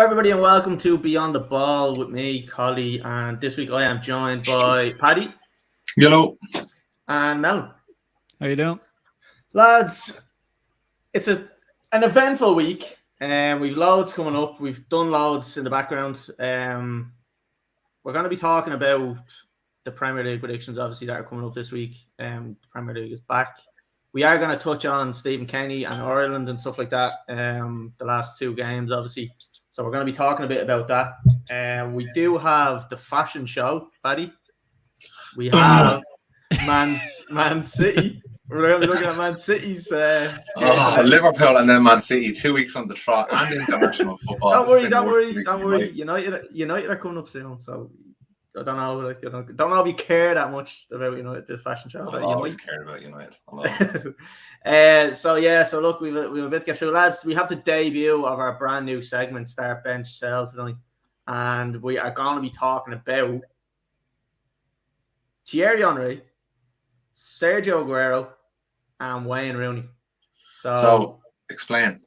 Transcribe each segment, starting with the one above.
everybody, and welcome to Beyond the Ball with me, Collie, and this week I am joined by Paddy. Hello. And Mel. How you doing? Lads, it's an eventful week, and we've loads coming up. We've done loads in the background. We're going to be talking about the Premier League predictions, obviously, that are coming up this week. The Premier League is back. We are going to touch on Stephen Kenny and Ireland and stuff like that. The last two games, obviously. So we're going to be talking a bit about that. We do have the fashion show, Paddy. We have Man City. We're going to be looking at Man City's. Liverpool and then Man City, 2 weeks on the trot and international football. Don't worry. United are coming up soon, so I don't know. Don't know if you care that much about United, the fashion show. I always cared about United. So look, we've a bit to get through, lads. We have the debut of our brand new segment, Start Bench Sell, tonight, and we are going to be talking about Thierry Henry, Sergio Aguero, and Wayne Rooney. So explain.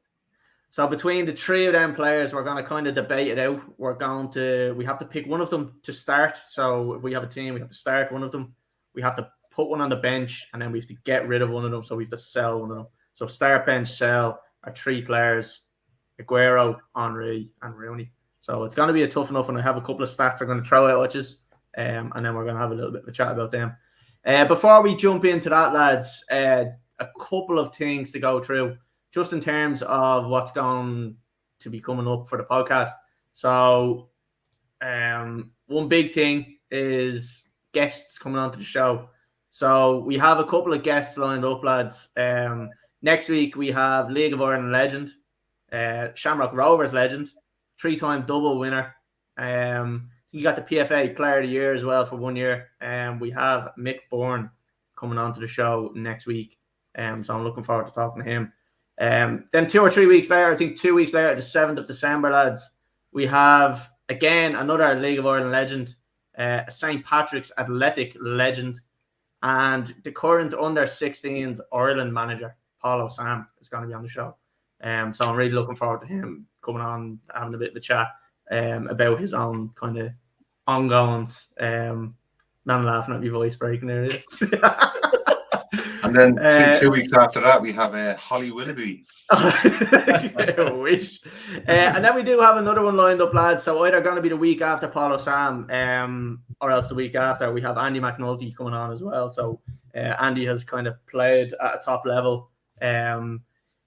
So between the three of them players, we're going to kind of debate it out. We have to pick one of them to start. So if we have a team, we have to start one of them. We have to put one on the bench, and then we have to get rid of one of them. So we have to sell one of them. So start, bench, sell are three players: Aguero, Henry, and Rooney. So it's going to be a tough enough, and I have a couple of stats I'm going to throw out at you, and then we're going to have a little bit of a chat about them. Before we jump into that, lads, a couple of things to go through, just in terms of what's going to be coming up for the podcast. So one big thing is guests coming onto the show. So we have a couple of guests lined up, lads. Next week, we have League of Ireland legend, Shamrock Rovers legend, 3-time double winner. You got the PFA Player of the Year as well for 1 year. We have Mick Bourne coming onto the show next week. So I'm looking forward to talking to him. Then 2 or 3 weeks later, I think 2 weeks later, the 7th of December, lads, we have, again, another League of Ireland legend, a St. Patrick's Athletic legend, and the current under-16s Ireland manager, Paulo Sam, is going to be on the show. So I'm really looking forward to him coming on, having a bit of a chat about his own kind of ongoings. Man, I'm laughing at my voice breaking there. And then two weeks after that, we have Holly Willoughby. I wish. And then we do have another one lined up, lads. So either going to be the week after Paulo Sam, or else the week after we have Andy McNulty coming on as well. So Andy has kind of played at a top level.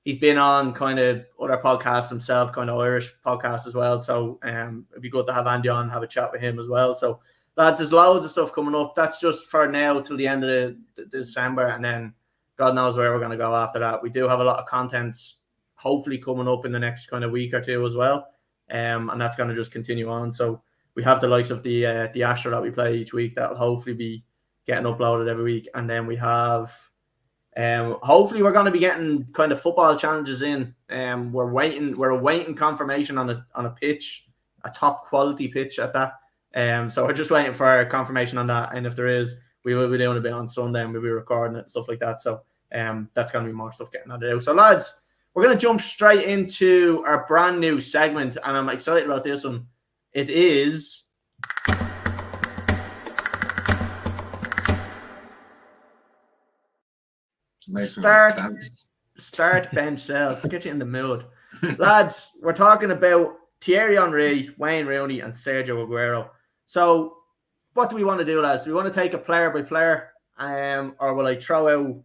He's been on kind of other podcasts himself, kind of Irish podcasts as well. So it'd be good to have Andy on, have a chat with him as well. So lads, there's loads of stuff coming up. That's just for now till the end of the December, and then God knows where we're going to go after that. We do have a lot of content hopefully coming up in the next kind of week or two as well, and that's going to just continue on. So we have the likes of the Asher that we play each week that will hopefully be getting uploaded every week, and then we have hopefully we're going to be getting kind of football challenges in. We're awaiting confirmation on a pitch, a top quality pitch at that. So we're just waiting for confirmation on that, and if there is, we will be doing a bit on Sunday, and we'll be recording it and stuff like that. So that's going to be more stuff getting out of it. So lads, we're going to jump straight into our brand new segment, and I'm excited about this one. It is start bench sales. Get you in the mood, lads. We're talking about Thierry Henry, Wayne Rooney, and Sergio Aguero. So what do we want to do, lads? Do we want to take a player by player, or will I throw out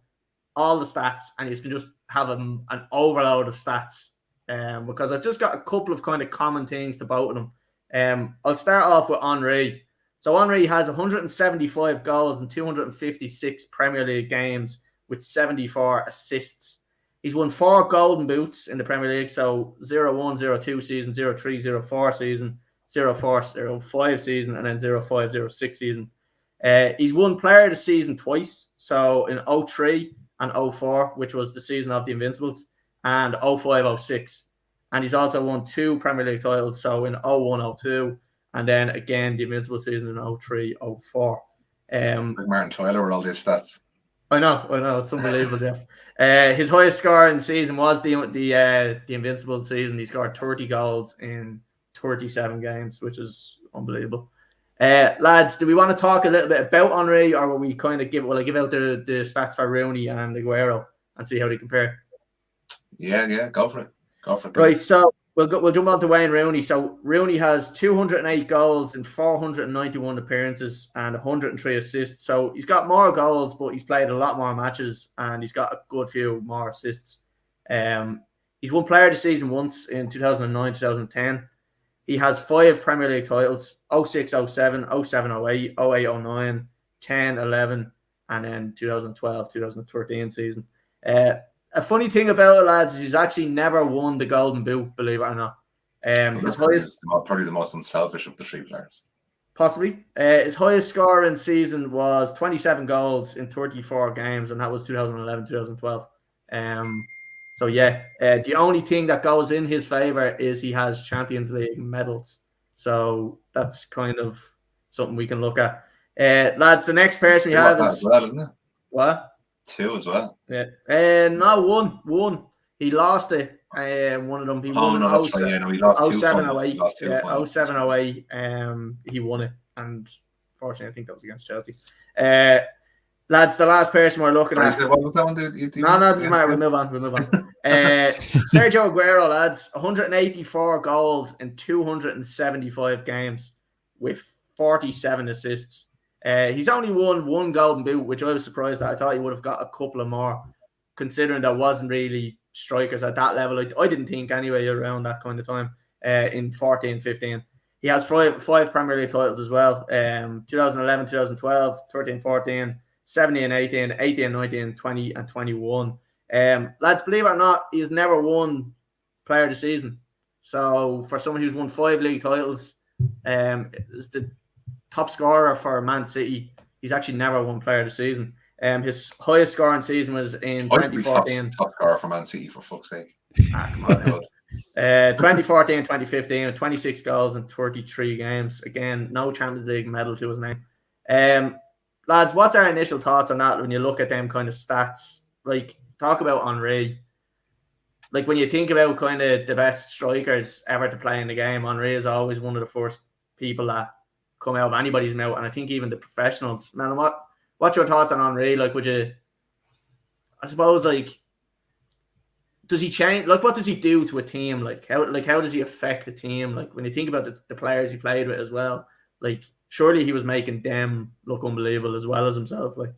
all the stats and you can just have an overload of stats? Because I've just got a couple of kind of common things to both of them. I'll start off with Henry. So Henry has 175 goals in 256 Premier League games with 74 assists. He's won 4 Golden Boots in the Premier League, so 0-1, 0-2 season, 0-3, 0-4 season, 0-4, 0-5 season, and then 0-5, 0-6 season. He's won Player of the Season twice, so in 03 and 04, which was the season of the Invincibles, and 05-06. And he's also won 2 Premier League titles, so in 01-02, and then again the Invincible season in 03-04. Like Martin Tyler with all these stats. I know, it's unbelievable, Jeff. His highest score in the season was the Invincible season. He scored 30 goals in 37 games, which is unbelievable. Lads, do we want to talk a little bit about Henry, or will we kind of will I give out the stats for Rooney and Aguero and see how they compare? Yeah, go for it. Right, so we'll jump on to Wayne Rooney. So Rooney has 208 goals in 491 appearances and 103 assists. So he's got more goals, but he's played a lot more matches and he's got a good few more assists. He's won Player of the Season once in 2009, 2010. He has 5 Premier League titles: 06, 07, 07, 08, 08, 09, 10, 11, and then 2012, 2013 season. A funny thing about it, lads, is he's actually never won the Golden Boot, believe it or not. His highest, probably the most unselfish of the 3 players. Possibly. His highest score in season was 27 goals in 34 games, and that was 2011, 2012. So yeah, the only thing that goes in his favor is he has Champions League medals. So that's kind of something we can look at. Lads, the next person we have is... as well, isn't it? What? 2 as well. Yeah. No, one. He lost it. One of them. He won that's right. Yeah, no, he lost 07, 2 08. He lost 2 finals. 07, 08. He won it, and fortunately, I think that was against Chelsea. Lads, the last person we're looking at. What was that one? No, it doesn't matter. We'll move on. Sergio Aguero, lads, 184 goals in 275 games with 47 assists. He's only won 1 Golden Boot, which I was surprised at. I thought he would have got a couple of more, considering there wasn't really strikers at that level. I didn't think anyway around that kind of time in 14, 15. He has 5 Premier League titles as well. 2011, 2012, 13, 14, 17, 18, 18, 19, 20, and 21. Lads, believe it or not, he's never won Player of the Season. So for someone who's won 5 league titles, is the top scorer for Man City. He's actually never won Player of the Season. His highest scoring season was in 2014. Top scorer for Man City, for fuck's sake. Come on. 2014, 2015, 26 goals in 33 games. Again, no Champions League medal to his name. Lads, what's our initial thoughts on that when you look at them kind of stats? Like, talk about Henry. Like, when you think about kind of the best strikers ever to play in the game, Henry is always one of the first people that come out of anybody's mouth, and I think even the professionals. Man, what's your thoughts on Henry? Like, would you, I suppose, like, does he change? Like, what does he do to a team? How does he affect a team? Like, when you think about the players he played with as well, like, surely he was making them look unbelievable as well as himself. Like,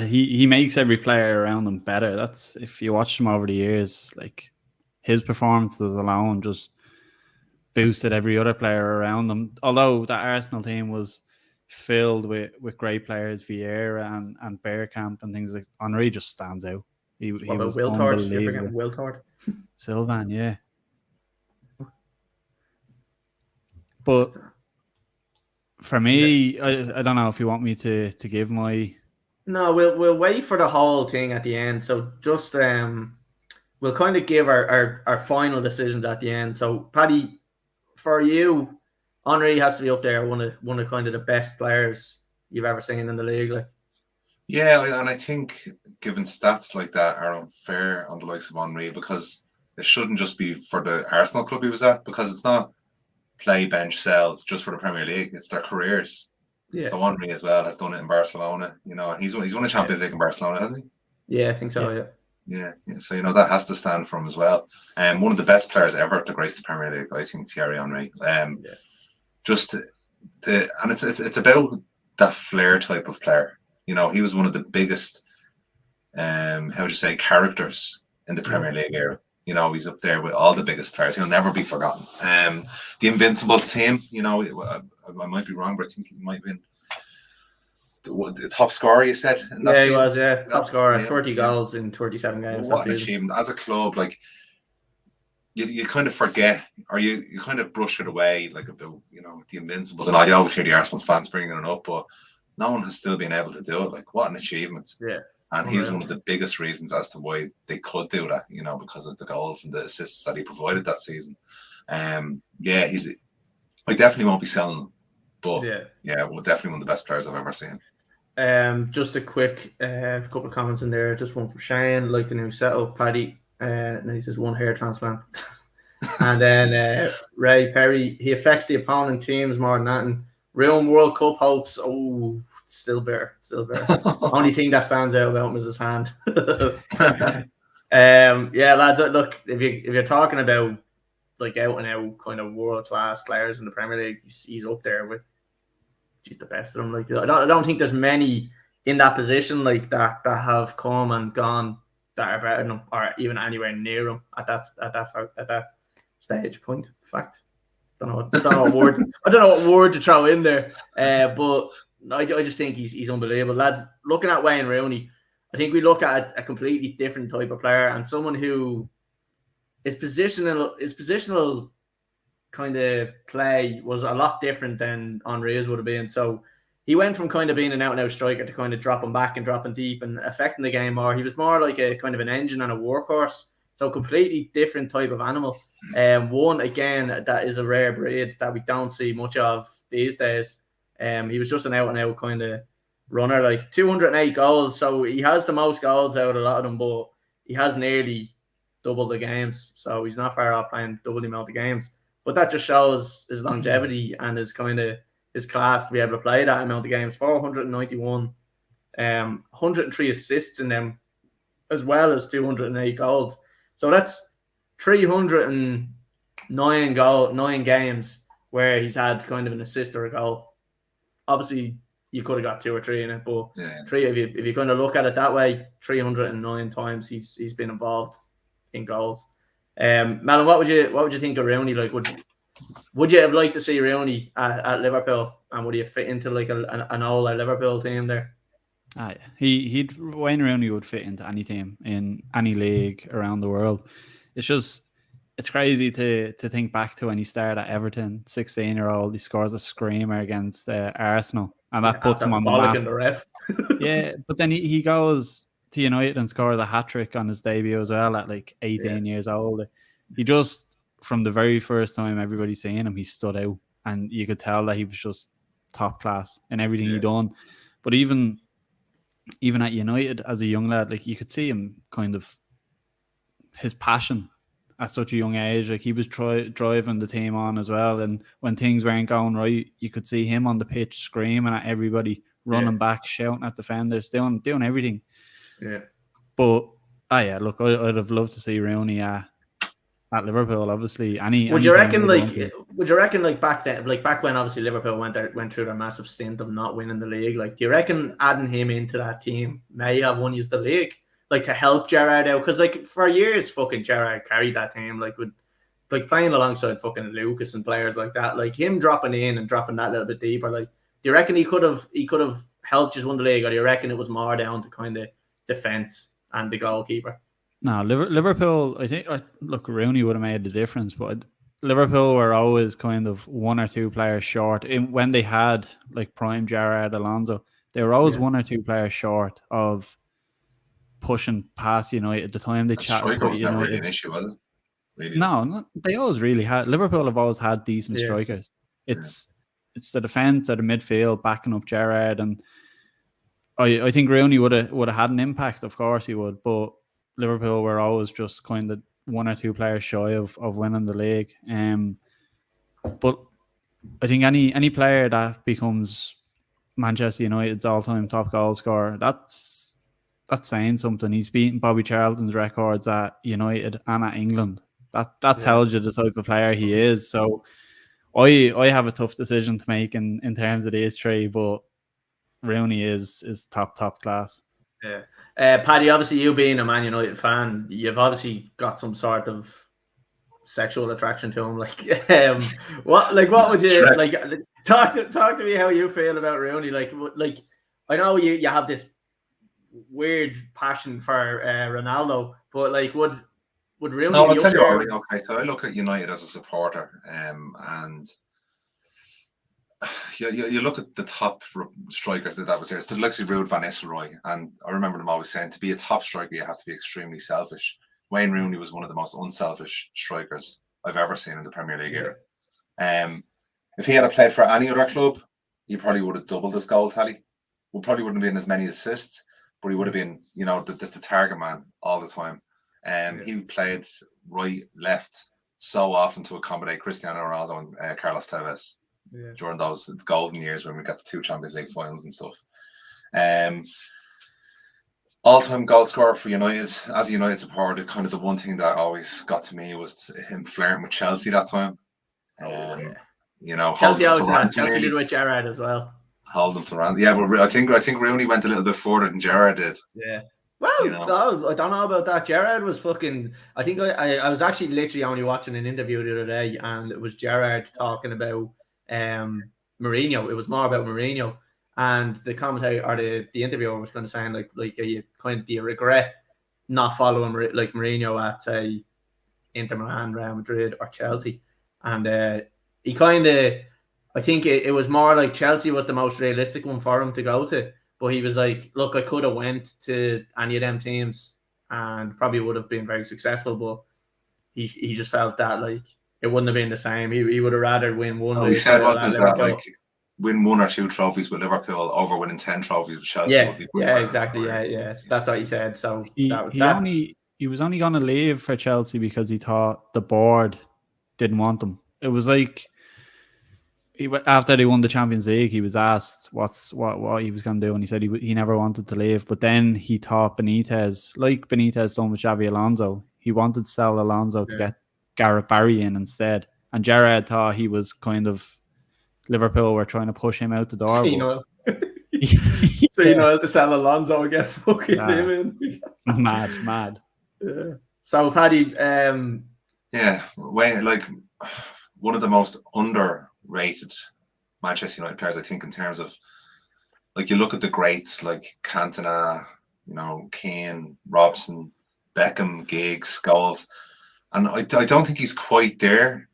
he makes every player around him better. That's, if you watch him over the years, like, his performances alone just boosted every other player around him. Although that Arsenal team was filled with great players, Vieira and Bergkamp and things like, Henry just stands out. He was unbelievable. Wiltord. Sylvan, yeah. But for me, I don't know if you want me to give my... No, we'll wait for the whole thing at the end. So just we'll kind of give our final decisions at the end. So Paddy, for you, Henry has to be up there, one of kind of the best players you've ever seen in the league. Like, yeah, and I think given stats like that are unfair on the likes of Henry, because it shouldn't just be for the Arsenal club he was at, because it's not play, bench, sell just for the Premier League. It's their careers. Yeah. So Henry as well has done it in Barcelona. You know, he's won a Champions League in Barcelona, hasn't he? Yeah, I think so. Yeah. So you know that has to stand for him as well. One of the best players ever to grace the Premier League, I think, Thierry Henry. Just and it's about that flair type of player. You know, he was one of the biggest, characters in the Premier League era. You know, he's up there with all the biggest players. He'll never be forgotten. The Invincibles team, you know, I might be wrong, but I think he might have been the top scorer, you said? Yeah, he was, top scorer, 30 goals in 37 games. What an achievement. As a club, like, you kind of forget, or you kind of brush it away, like, about, you know, the Invincibles. And I always hear the Arsenal fans bringing it up, but no one has still been able to do it. Like, what an achievement. Yeah. And he's one of the biggest reasons as to why they could do that, you know, because of the goals and the assists that he provided that season. I definitely won't be selling him, but well, definitely one of the best players I've ever seen. Just a quick couple of comments in there. Just one from Shane, like the new setup, Paddy. And he says 1 hair transplant. And then Ray Perry, he affects the opponent teams more than that. And Realm World Cup hopes, still better. Only thing that stands out about him is his hand. Yeah, lads. Look, if you're talking about like out and out kind of world class players in the Premier League, he's up there with. He's the best of them. Like I don't think there's many in that position like that have come and gone that are better than him or even anywhere near him at that stage point. In fact, I don't know what word to throw in there. But I just think he's unbelievable, lads. Looking at Wayne Rooney, I think we look at a completely different type of player and someone who is positional kind of play was a lot different than Henry's would have been. So he went from kind of being an out-and-out striker to kind of dropping back and dropping deep and affecting the game more. He was more like a kind of an engine and a workhorse. So completely different type of animal. One, again, that is a rare breed that we don't see much of these days. He was just an out-and-out kind of runner, like 208 goals. So he has the most goals out of a lot of them, but he has nearly double the games. So he's not far off playing double the amount of games. But that just shows his longevity and his kind of his class to be able to play that amount of games. 491, 103 assists in them, as well as 208 goals. So that's 309 games where he's had kind of an assist or a goal. Obviously, you could have got 2 or 3 in it, but three. If you kind of look at it that way, 309 times he's been involved in goals. Malin, what would you think of Rooney? Like, would you have liked to see Rooney at Liverpool, and would he fit into like an old Liverpool team there? Yeah. Wayne Rooney would fit into any team in any league around the world. It's crazy to think back to when he started at Everton, 16-year-old. He scores a screamer against Arsenal, and that puts him on the map. The ref. Yeah, but then he goes to United and scores a hat-trick on his debut as well at like 18 years old. He just, from the very first time everybody seen him, he stood out, and you could tell that he was just top class in everything he done. But even at United as a young lad, like you could see him kind of his passion at such a young age. Like he was driving the team on as well, and when things weren't going right, you could see him on the pitch screaming at everybody, running back, shouting at defenders, doing everything. Yeah. But look, I'd have loved to see Rooney at Liverpool. Obviously, would you reckon like back then, like back when obviously Liverpool went through their massive stint of not winning the league, like do you reckon adding him into that team may have won you the league, like to help Gerrard out? Because like for years, fucking Gerrard carried that team, like with like playing alongside fucking Lucas and players like that, like him dropping in and dropping that little bit deeper. Like, do you reckon he could have helped just win the league, or do you reckon it was more down to kind of defense and the goalkeeper? No, Liverpool, I think, look, Rooney would have made the difference, but Liverpool were always kind of 1 or 2 players short. When they had like prime Gerrard, Alonso, they were always 1 or 2 players short of pushing past United. At the time they chatted about United. Never really an issue, was it? Really? No, they always really had. Liverpool have always had decent strikers. It's the defense or the midfield backing up Gerrard, and I think Rooney would have had an impact. Of course he would, but Liverpool were always just kind of 1 or 2 players shy of winning the league. But I think any player that becomes Manchester United's all-time top goal scorer, that's saying something. He's beaten Bobby Charlton's records at United and at England. That tells you the type of player he is. So I have a tough decision to make in terms of these 3, but Rooney is top class. Yeah. Paddy, obviously you being a Man United fan, you've obviously got some sort of sexual attraction to him. Like, what would you like? Talk to me how you feel about Rooney. Like I know you have this weird passion for Ronaldo, but like, would Rooney? No, I'll tell you what. Okay, so I look at United as a supporter, and you look at the top strikers that was there. It's the likes of Ruud van Nistelrooy, and I remember them always saying, to be a top striker, you have to be extremely selfish. Wayne Rooney was one of the most unselfish strikers I've ever seen in the Premier League era. If he had played for any other club, he probably would have doubled his goal tally. Probably wouldn't have been as many assists, but he would have been, the target man all the time. He played right, left, so often to accommodate Cristiano Ronaldo and Carlos Tevez during those golden years when we got the 2 Champions League finals and stuff. All-time goal scorer for United. As a United supporter, kind of the one thing that always got to me was him flirting with Chelsea that time. You know, Chelsea always had. Chelsea did with Gerrard as well. Hold them to ransom. Yeah, but I think Rooney went a little bit further than Gerrard did. Yeah. Well, you know. No, I don't know about that. Gerrard was fucking. I think I was actually literally only watching an interview the other day, and it was Gerrard talking about Mourinho. It was more about Mourinho, and the commentator or the interviewer was going to say like do you regret not following like Mourinho at say Inter Milan, Real Madrid, or Chelsea, and he kind of. I think it was more like Chelsea was the most realistic one for him to go to. But he was like, look, I could have went to any of them teams and probably would have been very successful. But he just felt that like it wouldn't have been the same. He would have rather win one. Oh, he said wasn't that like win 1 or 2 trophies with Liverpool over winning 10 trophies with Chelsea. Yeah, exactly. Yeah. That's what he said. So he was only going to leave for Chelsea because he thought the board didn't want him. It was like. After they won the Champions League, he was asked what he was going to do, and he said he never wanted to leave. But then he thought Benitez done with Xabi Alonso, he wanted to sell Alonso to get Gareth Barry in instead. And Gerrard thought he was kind of Liverpool were trying to push him out the door. So you know to sell Alonso and get fucking him in. Mad. Yeah. So Paddy, like one of the most underrated Manchester United players, I think, in terms of like you look at the greats like Cantona, you know, Kane, Robson, Beckham, Giggs, Scholes, and I don't think he's quite there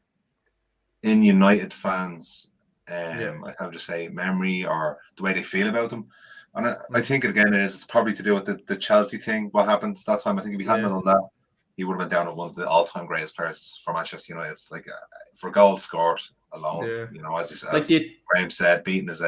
in United fans. I have to say memory or the way they feel about him, and I think again it's probably to do with the Chelsea thing. What happened that time? I think if he hadn't done that, he would have been down at one of the all-time greatest players for Manchester United. Like for goals scored alone, you know, as Graham said, beating his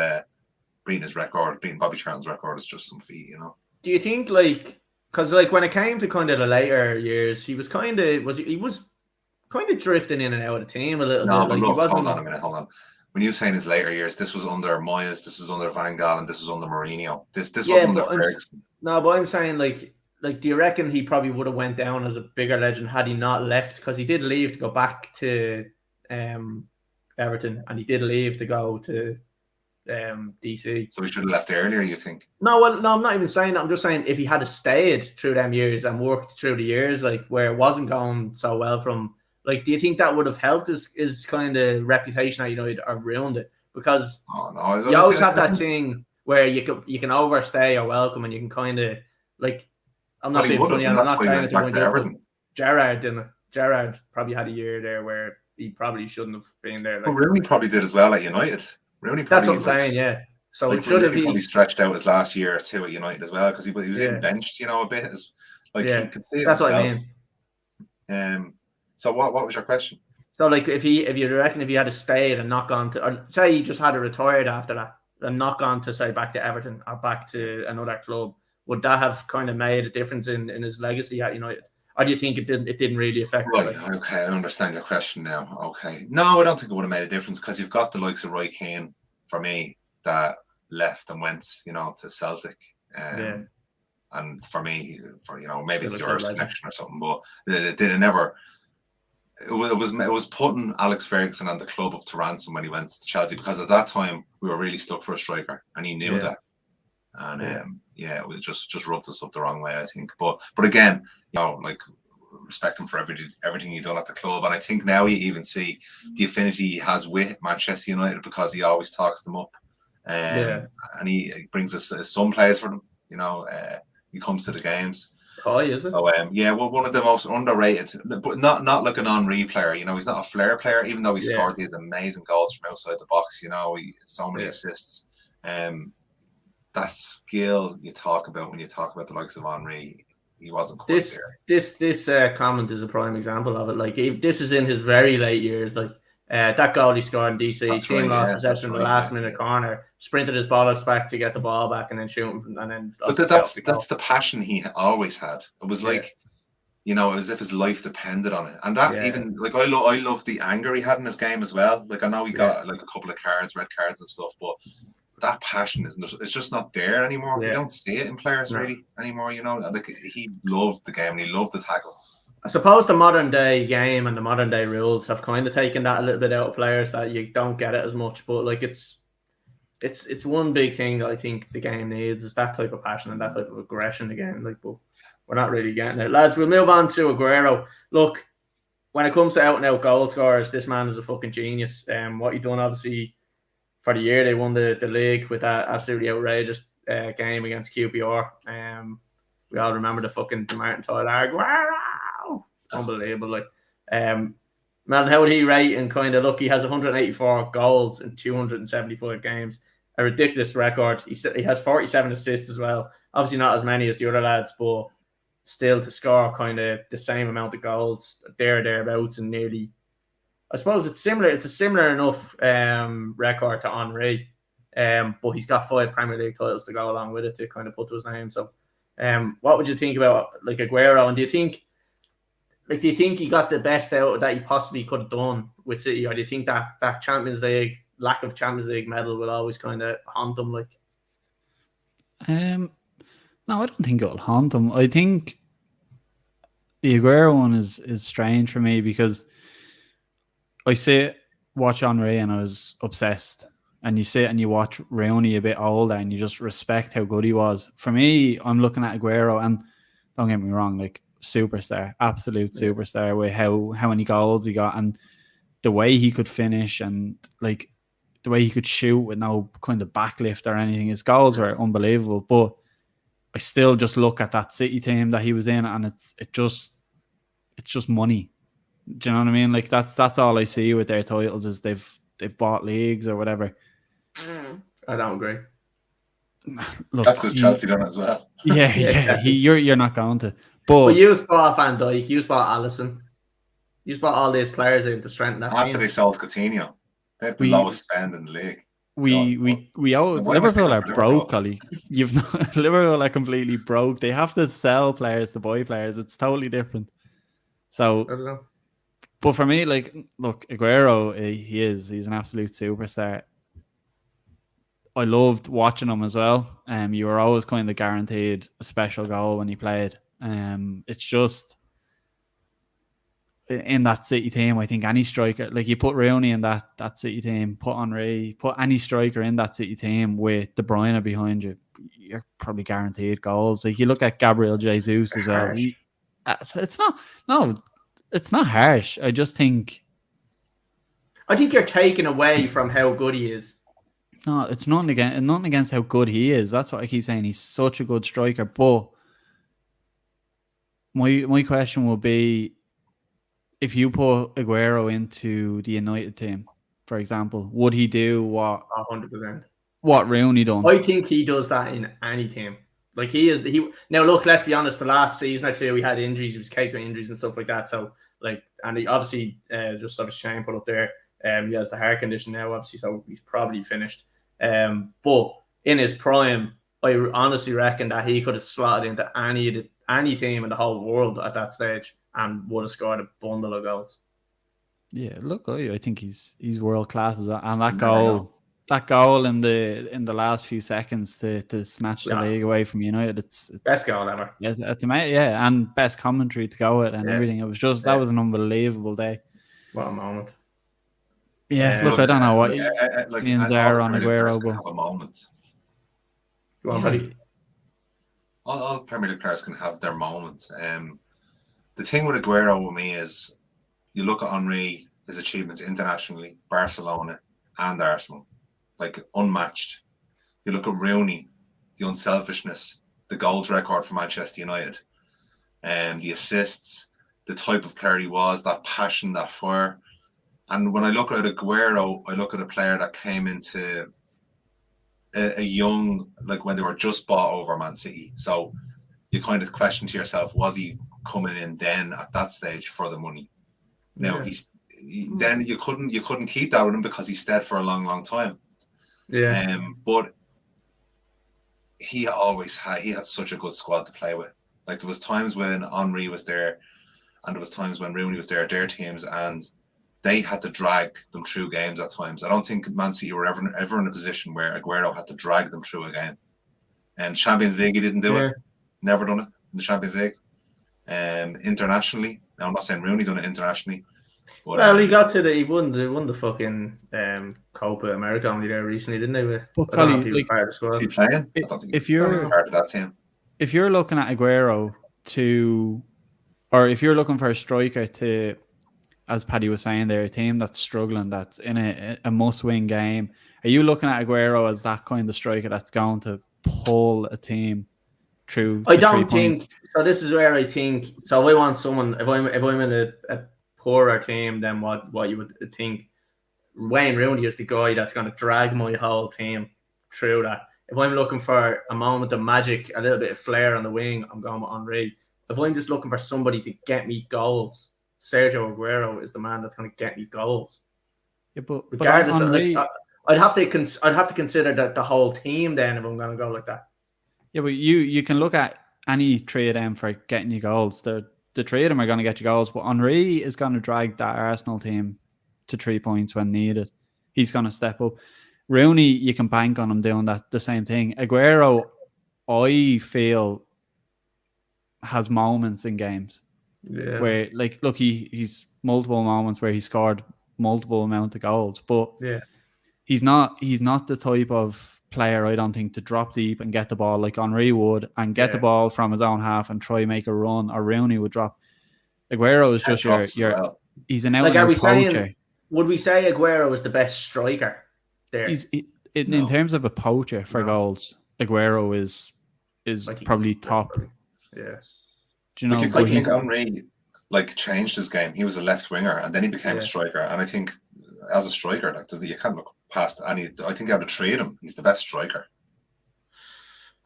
record, beating Bobby Charlton's record is just some feat, you know. Do you think because when it came to kind of the later years, he was kind of drifting in and out of the team a little bit. No, but look, hold on a minute, hold on. When you saying his later years, this was under Moyes, this was under Van Gaal, and this was under Mourinho. This wasn't under Ferguson. No, but I'm saying like, do you reckon he probably would have went down as a bigger legend had he not left? Because he did leave to go back to Everton, and he did leave to go to DC. So he should have left earlier, you think? No, I'm not even saying that. I'm just saying if he had stayed through them years and worked through the years, like where it wasn't going so well from, like, do you think that would have helped his kind of reputation at United or ruined it? Because you always have that thing where you can overstay or welcome, and you can kind of like. I'm not being funny. I'm not saying it to win Everton. Gerrard didn't. Gerrard probably had a year there where he probably shouldn't have been there. Well, Rooney probably did as well at United. Rooney probably that's what I'm saying. Yeah. So like, it should have. He probably stretched out his last year or two at United as well because he was getting benched, you know, a bit. He could see it that's himself. What I mean. So what was your question? So like if you reckon if he had stayed and not gone to, or say he just had retired after that and not gone to say back to Everton or back to another club, would that have kind of made a difference in his legacy at United? Or do you think it didn't really affect it? Okay, I understand your question now. Okay. No, I don't think it would have made a difference because you've got the likes of Roy Keane, for me, that left and went, you know, to Celtic. And for me, maybe it's the Irish connection or something, but it never... It was putting Alex Ferguson and the club up to ransom when he went to Chelsea because at that time we were really stuck for a striker and he knew that. And it just rubbed us up the wrong way, I think. But again, you know, like respect him for everything he done at the club, and I think now you even see the affinity he has with Manchester United because he always talks them up, and he brings us some players for them. You know, he comes to the games. Oh, is it? So well, one of the most underrated, but not like an Henry player. You know, he's not a flair player, even though he scored these amazing goals from outside the box. You know, so many assists. That skill you talk about when you talk about the likes of Henry, he wasn't quite there. This comment is a prime example of it. Like this is in his very late years. Like that goal he scored in DC, team lost possession in the last minute corner, sprinted his bollocks back to get the ball back, and then shoot him, and then. But that's the passion he always had. It was like you know, as if his life depended on it. And that even like I love the anger he had in his game as well. Like I know he got like a couple of cards, red cards and stuff, but that passion it's just not there anymore. We don't see it in players really anymore, you know. Like he loved the game and he loved the tackle. I suppose the modern day game and the modern day rules have kind of taken that a little bit out of players, that you don't get it as much. But like it's one big thing that I think the game needs, is that type of passion and that type of aggression again. Like, but we're not really getting it. Lads, we'll move on to Aguero. Look, when it comes to out and out goal scorers, this man is a fucking genius. What he done, obviously, for the year, they won the league with that absolutely outrageous game against QPR. We all remember the fucking Martin Tyler. Wow, unbelievable! Like, man, how would he rate? And kind of look, he has 184 goals in 275 games, a ridiculous record. He has 47 assists as well. Obviously, not as many as the other lads, but still to score kind of the same amount of goals thereabouts, and nearly. I suppose it's similar. It's a similar enough record to Henry, but he's got 5 Premier League titles to go along with it to kind of put to his name. So, what would you think about like Aguero? And do you think he got the best out that he possibly could have done with City, or do you think that Champions League lack of Champions League medal will always kind of haunt him? Like, no, I don't think it'll haunt him. I think the Aguero one is strange for me because I watch Henry and I was obsessed. And you sit and you watch Rooney a bit older and you just respect how good he was. For me, I'm looking at Aguero and don't get me wrong, like superstar, absolute superstar with how many goals he got and the way he could finish and like the way he could shoot with no kind of backlift or anything. His goals were unbelievable. But I still just look at that City team that he was in and it's just money. Do you know what I mean? Like that's all I see with their titles is they've bought leagues or whatever. I don't agree. Look, that's because Chelsea done it as well. Yeah, exactly. You're not going to. But you bought Van Dijk, you bought Alisson, you bought all these players in to strengthen that after team. they sold Coutinho. They have the lowest spend in the league. Liverpool are broke, Ollie. Liverpool are completely broke. They have to sell players to buy players. It's totally different. So, I don't know. But for me, like, look, Aguero, he's an absolute superstar. I loved watching him as well. You were always kind of guaranteed a special goal when he played. It's just in that City team, I think any striker, like you put Rooney in that City team, put Henry, put any striker in that City team with De Bruyne behind you, you're probably guaranteed goals. Like you look at Gabriel Jesus as well. It's not harsh. I think you're taken away from how good he is. No, it's nothing against how good he is. That's what I keep saying. He's such a good striker. But my question will be, if you put Aguero into the United team, for example, would he do 100%. What Rooney done? I think he does that in any team. Like now look, let's be honest, the last season or two, he had injuries, he was caked with injuries and stuff like that. So like, and he obviously just sort of Shane put up there. He has the heart condition now, obviously, so he's probably finished. But in his prime, I honestly reckon that he could have slotted into any team in the whole world at that stage and would have scored a bundle of goals. Yeah, look, I think he's world class, and that goal in the last few seconds to snatch the league away from United, it's best goal ever. Yeah, it's amazing. Yeah, and best commentary to go with and everything. It was just that was an unbelievable day. What a moment. Yeah, look, I don't know what means are on Aguero, but have a moment. Go on, buddy. All Premier League players can have their moments. The thing with Aguero with me is, you look at Henry, his achievements internationally, Barcelona and Arsenal, like unmatched. You look at Rooney, the unselfishness, the goals record for Manchester United, and the assists, the type of player he was, that passion, that fire. And when I look at Aguero, I look at a player that came into a young, like when they were just bought over Man City. So you kind of question to yourself, was he coming in then at that stage for the money? Now then you couldn't keep that with him because he stayed for a long time. Yeah. But he had such a good squad to play with. Like there was times when Henry was there and there was times when Rooney was there, their teams, and they had to drag them through games at times. I don't think Man City were ever in a position where Aguero had to drag them through a game. And Champions League, he didn't do it. Never done it in the Champions League. Internationally, now I'm not saying Rooney done it internationally. But, well, he won the fucking Copa America only there recently, didn't he? But Collie, is he playing? I don't think if you're part of that team. If you're looking at Aguero or if you're looking for a striker to, as Paddy was saying there, a team that's struggling, that's in a must-win game, are you looking at Aguero as that kind of striker that's going to pull a team through? I don't think so. This is where I think so. If I want someone, if I'm in a poorer team than what you would think, Wayne Rooney is the guy that's going to drag my whole team through that. If I'm looking for a moment of magic, a little bit of flair on the wing, I'm going with Henry. If I'm just looking for somebody to get me goals, Sergio Aguero is the man that's going to get me goals. Yeah, but regardless, Henry, I'd have to consider that the whole team then if I'm going to go like that. Yeah, but you can look at any three of them for getting you goals. The three of them are going to get you goals, but Henry is going to drag that Arsenal team to 3 points when needed. He's going to step up. Rooney, you can bank on him doing the same thing. Aguero, I feel, has moments in games where, like, look, he's multiple moments where he scored multiple amount of goals, but he's not the type of player, I don't think, to drop deep and get the ball like Henry would and get the ball from his own half and try make a run, or Rooney would drop. Aguero is just he's an out-and-out poacher. Would we say Aguero is the best striker there? In terms of a poacher for goals, Aguero is probably top. Yes. Do you know? I think Henry changed his game. He was a left winger, and then he became a striker. And I think as a striker, you can't look past any. I think out of three of them, he's the best striker.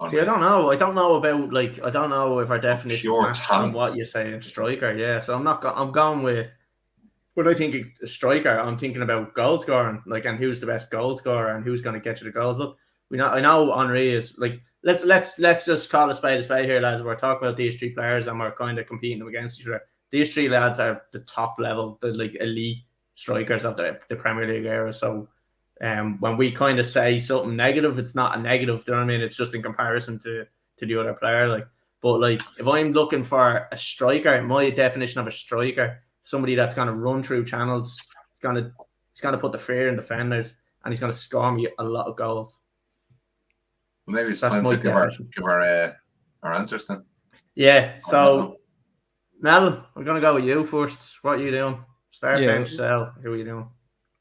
See, I don't know. I don't know about I don't know if our definition is on what you're saying, striker. Yeah, so I'm going with. When I think a striker, I'm thinking about goal scoring, and who's the best goal scorer and who's going to get you the goals. Look, I know Henry is let's just call a spade here, lads. We're talking about these three players and we're kind of competing them against each other. These three lads are the top level, the elite strikers of the Premier League era. So, when we kind of say something negative, it's not a negative. Do you know what I mean? It's just in comparison to the other player. But if I'm looking for a striker, my definition of a striker. Somebody that's going to run through channels, he's going to put the fear in defenders, and he's going to score me a lot of goals. Well, maybe it's time to give our answers then. Yeah. So, Melvin, we're going to go with you first. What are you doing? Start, bench, sell. Who are you doing?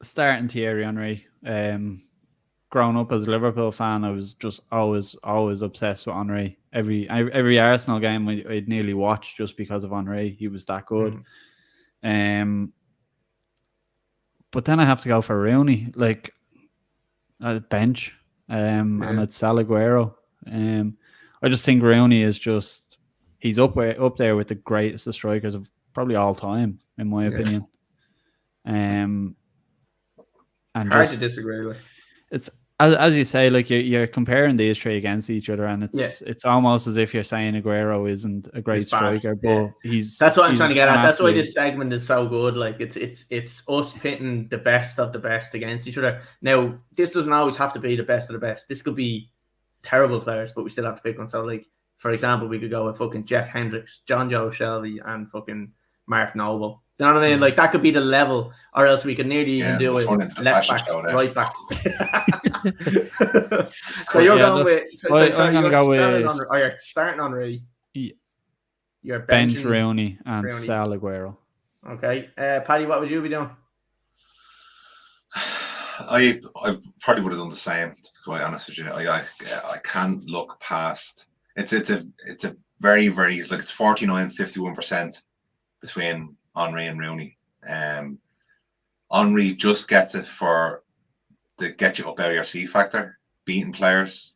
Starting Thierry Henry. Growing up as a Liverpool fan, I was just always obsessed with Henry. Every Arsenal game I'd nearly watch just because of Henry. He was that good. But then I have to go for Rooney, a bench, and I'd sell Aguero. I just think Rooney is he's up there with the greatest strikers of probably all time, in my opinion. And hard to disagree. It's as you say, you're comparing these three against each other, and it's almost as if you're saying Aguero isn't a great striker, but that's what I'm trying to get at. That's why this segment is so good. It's us pitting the best of the best against each other. Now, this doesn't always have to be the best of the best. This could be terrible players, but we still have to pick one. So, for example, we could go with fucking Jeff Hendricks, John Joe Shelby, and fucking Mark Noble. You know what I mean? That could be the level, or else we could nearly even do it left backs, right backs. So you're going with. I'm going to go with. You're starting on Rooney. You're bench Rooney and sell Aguero. Okay, Paddy, what would you be doing? I probably would have done the same. To be quite honest with you, I can't look past. It's a very very it's 49-51% between Henry and Rooney. Henry just gets it for the get you up out of your seat factor, beating players,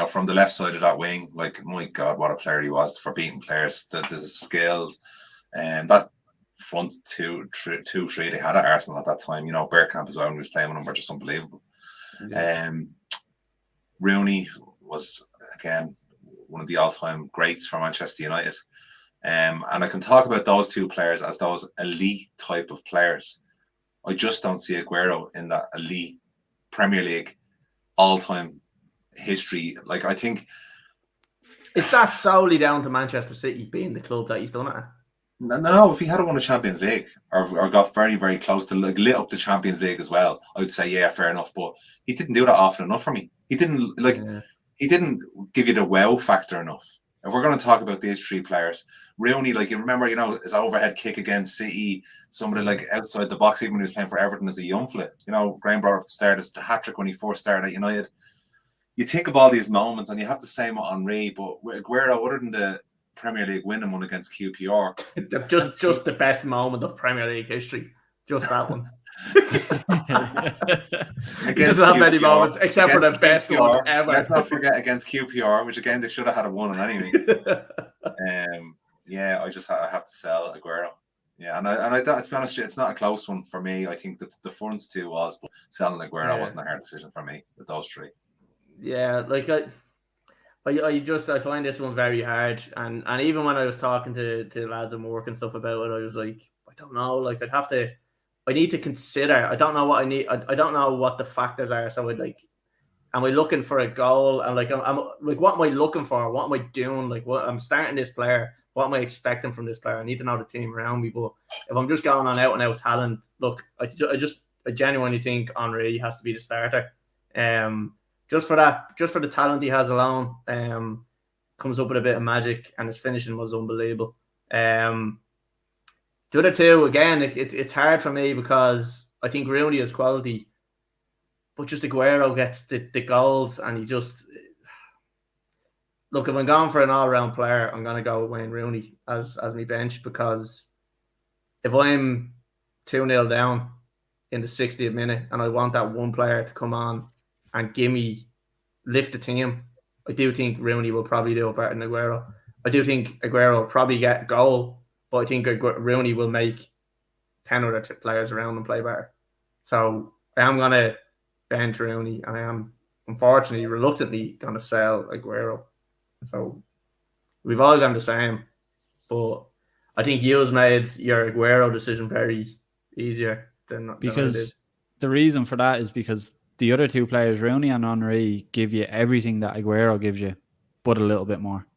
from the left side of that wing. My God, what a player he was for beating players. The skills and that front two, three they had at Arsenal at that time. Bergkamp as well when he was playing with them were just unbelievable. Yeah. Rooney was again one of the all-time greats for Manchester United. And I can talk about those two players as those elite type of players. I just don't see Aguero in that elite Premier League all-time history. Like, I think... Is that solely down to Manchester City being the club that he's done it at? No, if he had won a Champions League or got very, very close to lit up the Champions League as well, I would say, yeah, fair enough. But he didn't do that often enough for me. He didn't he didn't give you the wow factor enough. If we're going to talk about these three players, Rooney, like, you remember, his overhead kick against City, somebody like outside the box, even when he was playing for Everton as a young flip. Graham brought up at the start as the hat-trick when he first started at United. You think of all these moments, and you have the same with Henry, but with Aguero, other than the Premier League winning one against QPR. Just the best moment of Premier League history. Just that one. He doesn't have many moments, except for the best QPR, one ever. Let's not forget against QPR, which again, they should have had a one anyway. Yeah, I have to sell Aguero. Yeah, and I to be honest, it's not a close one for me. I think that the front two was, but selling Aguero wasn't a hard decision for me with those three. Yeah, like I find this one very hard, and even when I was talking to lads at work and stuff about it, I was like, I don't know, like I need to consider. I don't know what I need. I don't know what the factors are. So am I looking for a goal? And I'm like, what am I looking for? What am I doing? Like, what I'm starting this player. What am I expecting from this player? I need to know the team around me. But if I'm just going on out and out talent, look, I genuinely think Henry has to be the starter. Just for the talent he has alone, comes up with a bit of magic, and his finishing was unbelievable. The other two, again, it's hard for me because I think Rooney has quality, but just Aguero gets the goals, and he just... Look, if I'm going for an all-round player, I'm going to go with Wayne Rooney as my bench, because if I'm 2-0 down in the 60th minute and I want that one player to come on and lift the team, I do think Rooney will probably do it better than Aguero. I do think Aguero will probably get a goal, but I think Rooney will make 10 other players around him play better. So I am going to bench Rooney, and I am, unfortunately, reluctantly going to sell Aguero. So we've all gone the same, but I think you've made your Aguero decision very easier than because the reason for that is because the other two players, Rooney and Henry, give you everything that Aguero gives you, but a little bit more.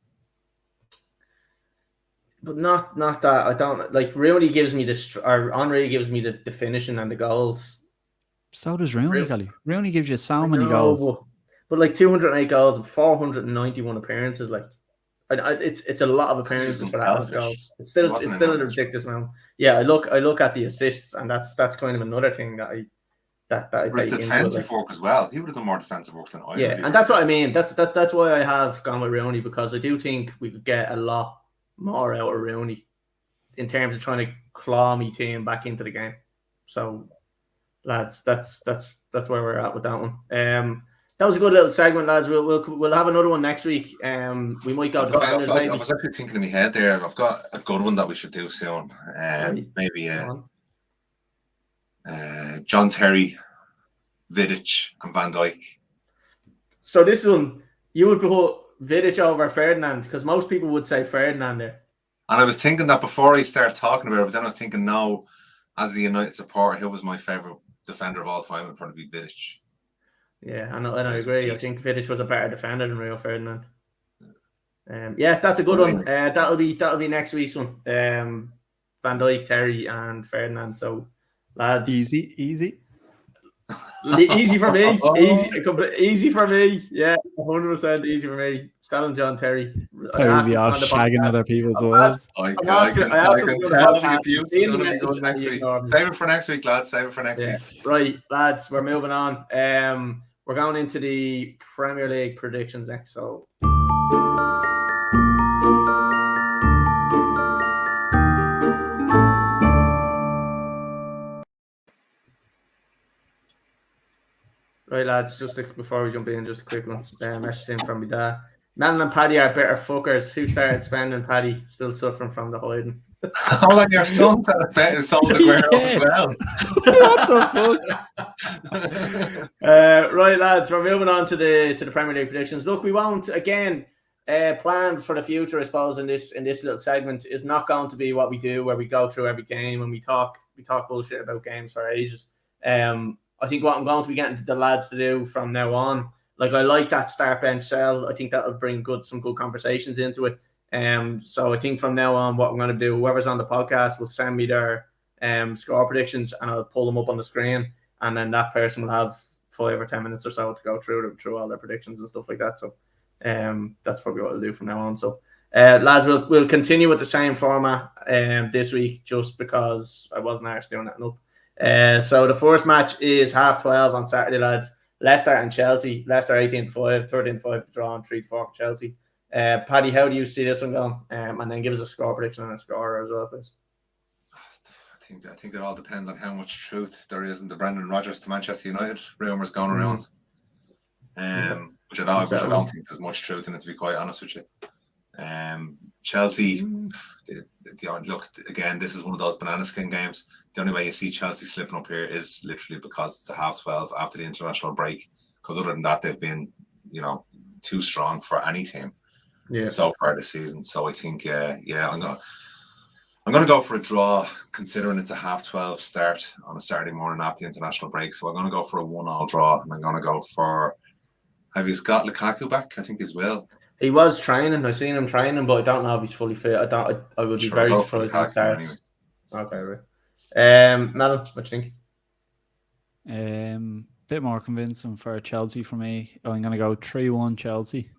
But not that I don't like. Rooney gives me or Henry gives me the finishing and the goals. So does Rooney, Kelly. Rooney gives you so many goals. But like 208 goals and 491 appearances, like it's a lot of appearances for that goals. It's still a ridiculous amount. Yeah, I look at the assists, and that's kind of another thing that I take into defensive work as well. He would have done more defensive work than I. Yeah, and that's what I mean. That's why I have gone with Rooney, because I do think we could get a lot more out of Rooney in terms of trying to claw me team back into the game. So, lads, that's where we're at with that one. That was a good little segment, lads. We'll have another one next week. We might go. I was actually thinking in my head there. I've got a good one that we should do soon. Maybe John Terry, Vidic, and Van Dijk. So this one, you would put Vidic over Ferdinand, because most people would say Ferdinand there. And I was thinking that before I started talking about it, but then I was thinking, no, as a United supporter, who was my favourite defender of all time would probably be Vidic. Yeah, I agree. I think Vidic was a better defender than Rio Ferdinand. Yeah, that's a good one. That'll be next week's one. Van Dijk, Terry, and Ferdinand. So, lads, easy for me. Easy for me. Yeah, 100% easy for me. Selling John Terry. Terry be off shagging other people's walls. I can tell the abuse is going to be good next week. Save it for next week, lads. Save it for next week. Right, lads, we're moving on. We're going into the Premier League predictions next. So. Right, lads, just before we jump in, just a quick one. Message in from me dad. Melon and Paddy are better fuckers. Who started spending? Paddy still suffering from the hiding. Oh, like your son started betting sold Aguero as well. What the fuck? Right, lads, we're moving on to the Premier League predictions. Look, we won't, again, plans for the future, I suppose, in this little segment is not going to be what we do, where we go through every game and we talk bullshit about games for ages. I think what I'm going to be getting the lads to do from now on, like I like that start bench sell. I think that'll bring some good conversations into it. So I think from now on, what I'm going to do, whoever's on the podcast will send me their score predictions, and I'll pull them up on the screen, and then that person will have 5 or 10 minutes or so to go through all their predictions and stuff like that. So that's probably what I'll do from now on. So lads, we'll continue with the same format this week, just because I wasn't actually doing that enough. So the first match is 12:30 on Saturday, lads. Leicester and Chelsea. Leicester 18-5, 13-5 to draw, and 3-4 for Chelsea. Paddy, how do you see this one going? And then give us a score prediction and a scorer as well, please. I think it all depends on how much truth there is in the Brendan Rodgers to Manchester United rumours going around. Which I don't think there's much truth in it, to be quite honest with you. Chelsea, look, again, this is one of those banana skin games. The only way you see Chelsea slipping up here is literally because it's a 12:30 after the international break. Because other than that, they've been, too strong for any team so far this season. So I think, I'm going to go for a draw, considering it's a 12:30 start on a Saturday morning after the international break. So I'm going to go for a 1-1 draw, and I'm going to go for. Have you got Lukaku back? I think as well. He was training. I've seen him training, but I don't know if he's fully fit. I would be very surprised if he starts. Anyway. Okay, right. Melon, what do you think? Bit more convincing for Chelsea for me. I'm going to go 3-1 Chelsea,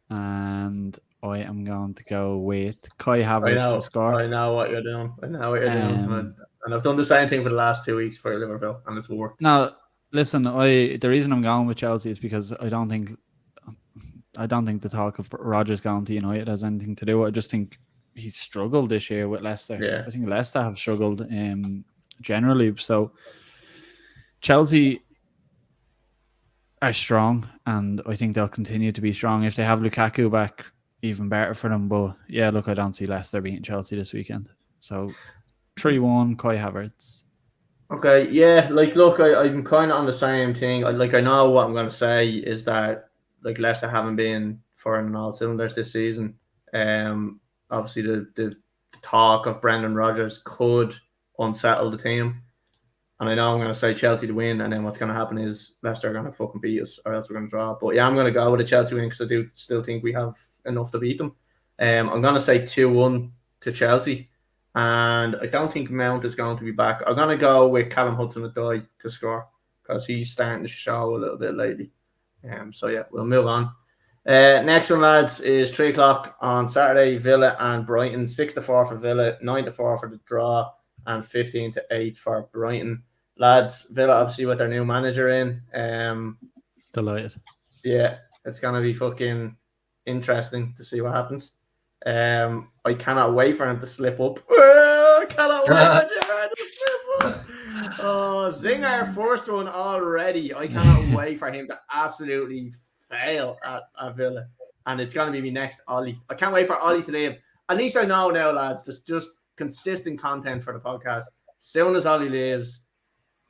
and I am going to go with Kai Havertz to score. I know what you're doing. And I've done the same thing for the last 2 weeks for Liverpool, and it's worked. Now, listen, the reason I'm going with Chelsea is because I don't think the talk of Rodgers going to United has anything to do. I just think he's struggled this year with Leicester. Yeah. I think Leicester have struggled generally. So Chelsea are strong, and I think they'll continue to be strong. If they have Lukaku back, even better for them. But yeah, look, I don't see Leicester beating Chelsea this weekend. So 3-1 Kai Havertz. Okay, yeah, look, I'm kind of on the same thing. I know what I'm going to say is that Leicester haven't been firing on all cylinders this season. Obviously the talk of Brendan Rodgers could unsettle the team, and I know I'm going to say Chelsea to win, and then what's going to happen is Leicester are going to fucking beat us, or else we're going to draw. But yeah, I'm going to go with a Chelsea win because I do still think we have enough to beat them. I'm going to say 2-1 to Chelsea. And I don't think Mount is going to be back. I'm going to go with Callum Hudson-Odoi to score because he's starting to show a little bit lately. So, yeah, we'll move on. Next one, lads, is 3 o'clock on Saturday. Villa and Brighton. 6-4 for Villa, 9-4 for the draw, and 15-8 for Brighton. Lads, Villa obviously with their new manager in. Delighted. Yeah, it's going to be fucking interesting to see what happens. I cannot wait for him to slip up. I cannot wait for Gerrard to slip up. Oh, Zinger, first one already. I cannot wait for him to absolutely fail at Villa. And it's going to be my next Ollie. I can't wait for Ollie to leave. At least I know now, lads, there's just consistent content for the podcast. As soon as Ollie leaves,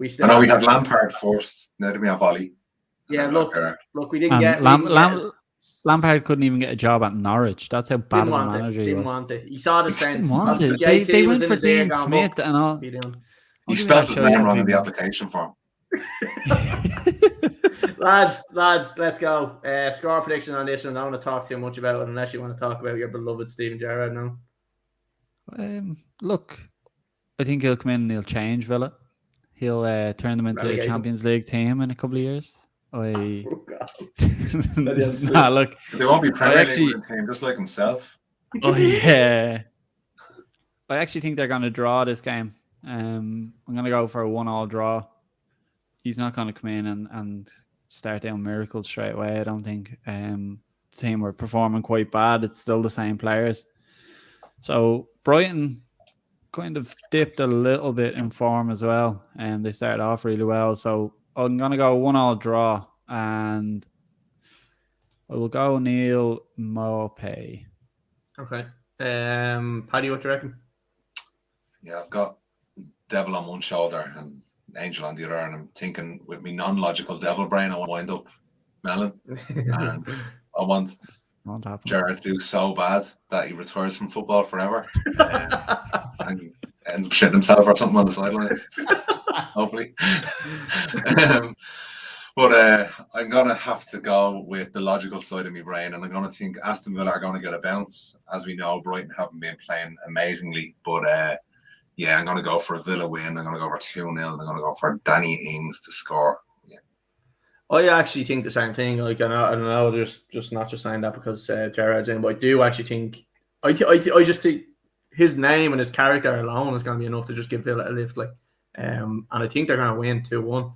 we still. I know we had Lampard first. Now that we have Ollie. Yeah, look, we didn't get. Lampard couldn't even get a job at Norwich. That's how bad of a manager he was. Didn't want it. He saw the sense. They went for Dean Smith and all. He spelled his name wrong in the application form. lads, let's go. Score prediction on this one. I don't want to talk too much about it unless you want to talk about your beloved Steven Gerrard now. Look, I think he'll come in and he'll change Villa. He'll turn them into a Champions League team in a couple of years. Look, they won't be Premier League team, just like himself. Oh yeah, I actually think they're going to draw this game. I'm going to go for a 1-1 draw. He's not going to come in and start down miracles straight away. I don't think. The team were performing quite bad. It's still the same players. So Brighton kind of dipped a little bit in form as well, and they started off really well. So I'm going to go 1-1 draw, and I will go Neil Maupay. Okay. Paddy, what do you reckon? Yeah, I've got Devil on one shoulder and Angel on the other, and I'm thinking with me non-logical devil brain, I want to wind up Melon. And I want Won't happen. Gerrard do so bad that he retires from football forever and ends up shitting himself or something on the sidelines. Hopefully. But I'm going to have to go with the logical side of my brain, and I'm going to think Aston Villa are going to get a bounce. As we know, Brighton haven't been playing amazingly, but yeah, I'm going to go for a Villa win. I'm going to go for 2-0. I'm going to go for Danny Ings to score. Yeah. I actually think the same thing. Like, I know just not just saying that because Gerrard's in, but I do actually think I just think his name and his character alone is going to be enough to just give Villa a lift. Like, and I think they're going to win 2-1.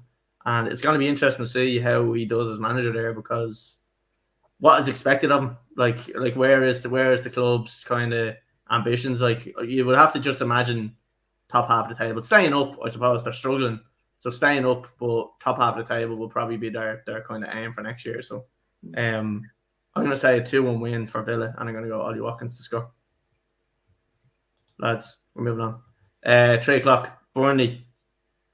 And it's going to be interesting to see how he does as manager there, because what is expected of him? Like where is the club's kind of ambitions? Like, you would have to just imagine top half of the table, staying up. I suppose they're struggling, so staying up, but top half of the table will probably be their kind of aim for next year. So, I'm going to say a 2-1 win for Villa, and I'm going to go Ollie Watkins to score. Lads, we're moving on. 3:00, Burnley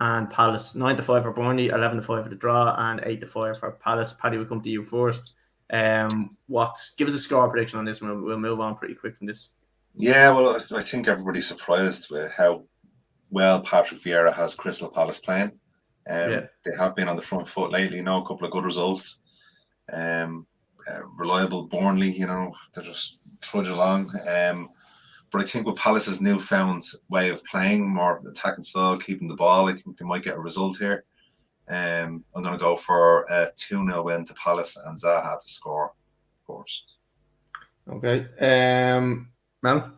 and Palace. 9-5 for Burnley, 11-5 for the draw, and 8-5 for Palace. Paddy, we'll come to you first. Give us a score prediction on this, and we'll move on pretty quick from this. Yeah, well, I think everybody's surprised with how well Patrick Vieira has Crystal Palace playing. They have been on the front foot lately, a couple of good results. Reliable Burnley, they just trudge along. But I think with Palace's newfound way of playing, more attacking style, keeping the ball, I think they might get a result here. I'm going to go for a 2-0 win to Palace and Zaha to score first. Okay. Mel?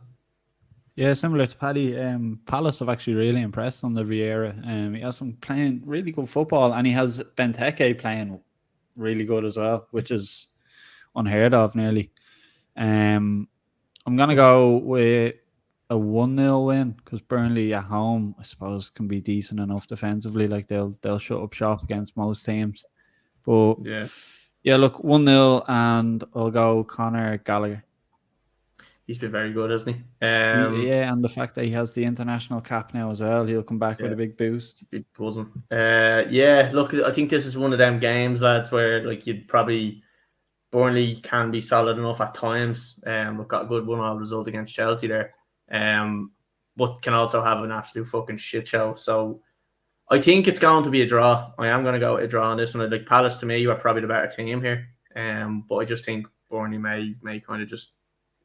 Yeah, similar to Paddy. Palace have actually really impressed under Vieira. He has them playing really good football, and he has Benteke playing really good as well, which is unheard of nearly. I'm going to go with a 1-0 win, because Burnley at home, I suppose, can be decent enough defensively. Like, they'll shut up shop against most teams. But yeah, look, 1-0, and I'll go Conor Gallagher. He's been very good, hasn't he? Yeah, and the fact that he has the international cap now as well, he'll come back with a big boost. Big buzzing. Yeah, look, I think this is one of them games, lads, where like you'd probably Burnley can be solid enough at times. We've got a good 1-1 result against Chelsea there. But can also have an absolute fucking shit show. So I think it's going to be a draw. I am going to go with a draw on this one. Like, Palace, to me, you are probably the better team here. But I just think Burnley may kind of just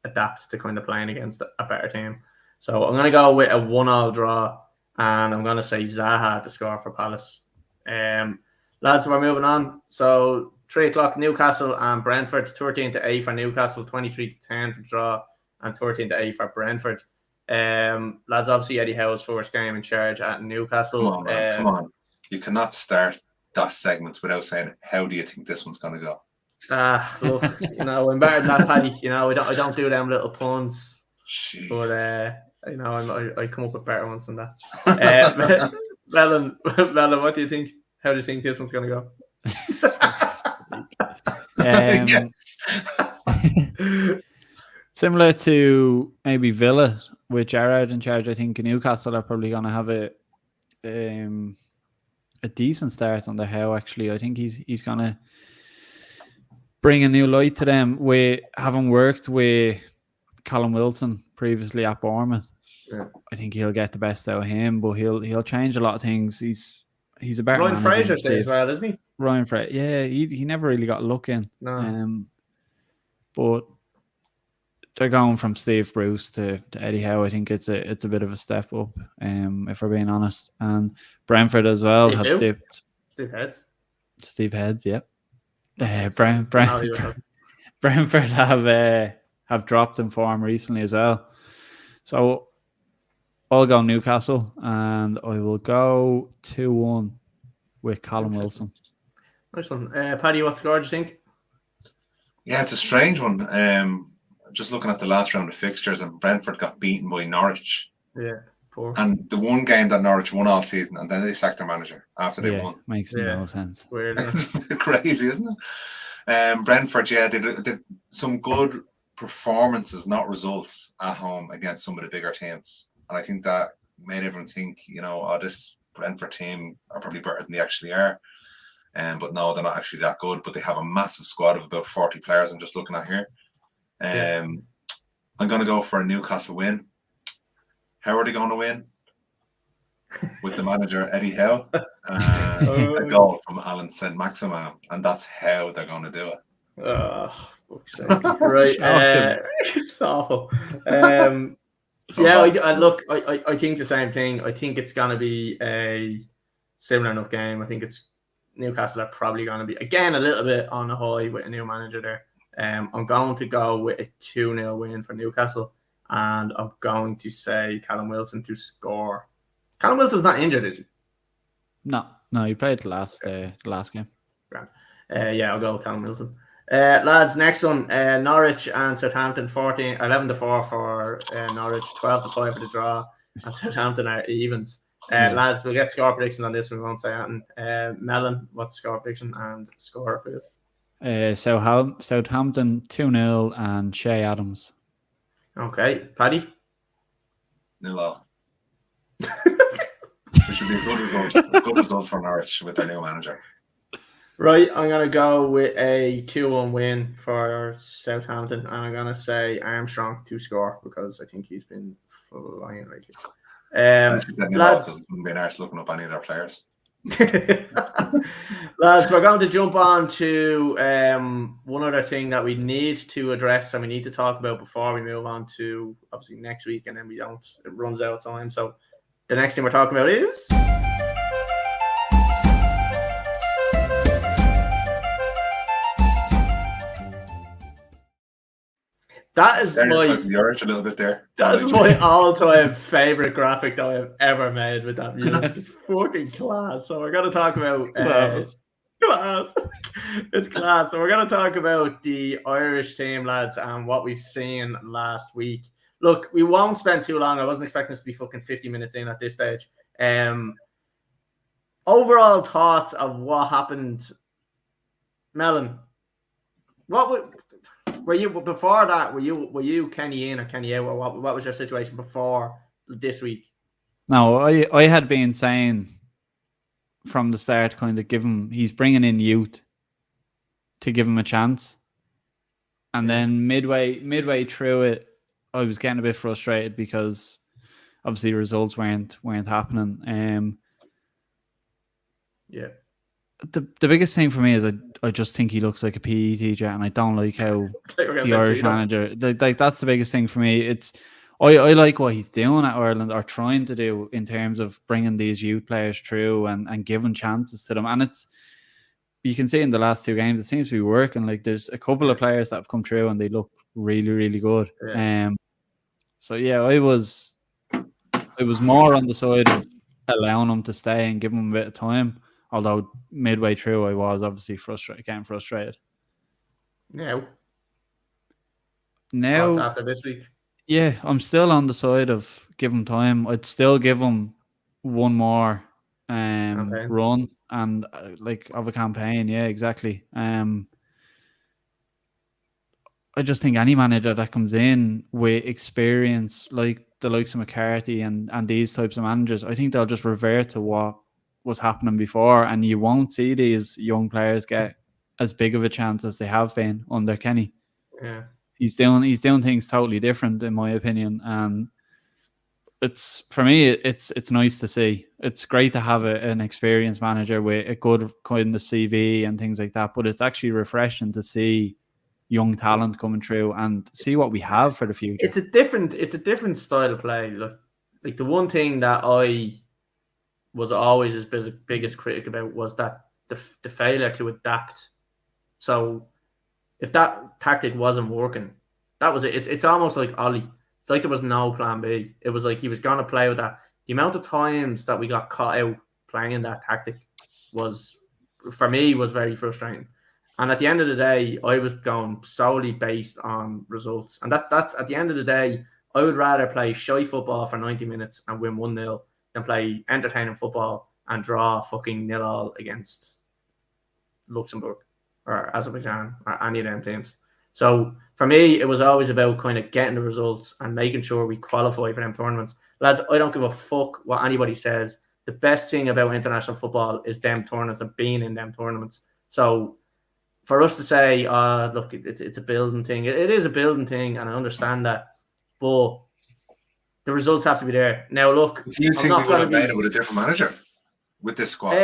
adapt to kind of playing against a better team. So I'm going to go with a 1-1 draw, and I'm going to say Zaha to score for Palace. Lads, we're moving on. So 3:00, Newcastle and Brentford. 13-8 for Newcastle, 23-10 for draw, and 13-8 for Brentford. Lads, obviously Eddie Howe's first game in charge at Newcastle. Come on, man. Come on. You cannot start that segment without saying, how do you think this one's going to go? Look, I'm better than that, Paddy. I don't do them little puns. Jeez. But I come up with better ones than that. Melon, what do you think? How do you think this one's going to go? Yes. Similar to maybe Villa with Gerrard in charge, I think Newcastle are probably going to have a decent start on the How. Actually, I think he's going to bring a new light to them. With having worked with Callum Wilson previously at Bournemouth, I think he'll get the best out of him, but he'll change a lot of things. He's a better Ryan Fraser's there as well, isn't he? Ryan Fraser, yeah, he never really got a look in. No. But they're going from Steve Bruce to Eddie Howe. I think it's a bit of a step up, if we're being honest. And Brentford as well have dipped. Steve Heads, yeah. Brentford have dropped in form recently as well. So I'll go Newcastle, and I will go 2-1 with Callum Wilson. Nice one. Paddy, what score do you think? Yeah, it's a strange one. Just looking at the last round of fixtures, and Brentford got beaten by Norwich. Yeah, poor. And the one game that Norwich won all season, and then they sacked their manager after they won. Makes no sense. Weird. It's crazy, isn't it? Brentford, they did some good performances, not results, at home against some of the bigger teams. And I think that made everyone think, this Brentford team are probably better than they actually are. But no, they're not actually that good. But they have a massive squad of about 40 players I'm just looking at here. I'm going to go for a Newcastle win. How are they going to win? With the manager, Eddie Howe, and a goal from Alan Saint-Maximin, and that's how they're going to do it. Oh, fuck's sake. Right. It's awful. I think the same thing. I think it's going to be a similar enough game. I think it's Newcastle are probably going to be, again, a little bit on the high with a new manager there. I'm going to go with a 2-0 win for Newcastle, and I'm going to say Callum Wilson to score. Callum Wilson's not injured, is he? No, he played the last game. Grand. I'll go with Callum Wilson. Lads, next one, Norwich and Southampton, 11-4 for Norwich, 12-5 for the draw, and Southampton are evens. Lads, we'll get score predictions on this. We won't say anything. Melon, what's the score prediction and score, please? Southampton 2-0 and Shea Adams. Okay, Paddy? 0-0. It should be a good result for Norwich with their new manager. Right, I'm going to go with a 2-1 win for Southampton, and I'm going to say Armstrong to score because I think he's been flying lately. Lads, wouldn't be nice looking up any of their players. Lads, we're going to jump on to one other thing that we need to address and we need to talk about before we move on to obviously next week, and then it runs out of time. So the next thing we're talking about is that is the orange a little bit there. That is my all-time favorite graphic that I've ever made with that music. It's fucking class. So we're going to talk about class. It's class. So we're going to talk about the Irish team, lads, and what we've seen last week. Look, we won't spend too long. I wasn't expecting us to be fucking 50 minutes in at this stage. Overall thoughts of what happened, Melon. Were you before that? Were you Kenny in or Kenny out, or what was your situation before this week? No, I had been saying from the start, kind of he's bringing in youth to give him a chance, and then midway through it, I was getting a bit frustrated because obviously the results weren't happening. The biggest thing for me is I just think he looks like a PE teacher, and I don't like how the Irish manager. That's the biggest thing for me. I like what he's doing at Ireland, or trying to do, in terms of bringing these youth players through and giving chances to them. And you can see in the last two games, it seems to be working. Like, there's a couple of players that have come through and they look really, really good. So yeah, I was more on the side of allowing him to stay and giving him a bit of time. Although midway through, I was obviously getting frustrated. Now, after this week, yeah, I'm still on the side of give him time. I'd still give him one more run and of a campaign. Yeah, exactly. I just think any manager that comes in with experience, like the likes of McCarthy and these types of managers, I think they'll just revert to what was happening before, and you won't see these young players get as big of a chance as they have been under Kenny. Yeah, he's doing things totally different, in my opinion, and it's nice to see. It's great to have an experienced manager with a good kind of CV and things like that, but it's actually refreshing to see young talent coming through and see what we have for the future. It's a different style of play. Like the one thing that I was always his biggest critic about was that the failure to adapt. So if that tactic wasn't working, that was it. It's almost like Ollie. It's like there was no plan B. It was like he was going to play with that. The amount of times that we got caught out playing that tactic was very frustrating. And at the end of the day, I was going solely based on results. And that's at the end of the day, I would rather play shy football for 90 minutes and win 1-0 than play entertaining football and draw fucking 0-0 against Luxembourg or Azerbaijan or any of them teams. So for me, it was always about kind of getting the results and making sure we qualify for them tournaments. Lads, I don't give a fuck what anybody says. The best thing about international football is them tournaments and being in them tournaments. So for us to say, look, it's a building thing. It is a building thing, and I understand that, but the results have to be there. Now, look, Do you I'm think we not would going to have made be. it with a different manager with this squad?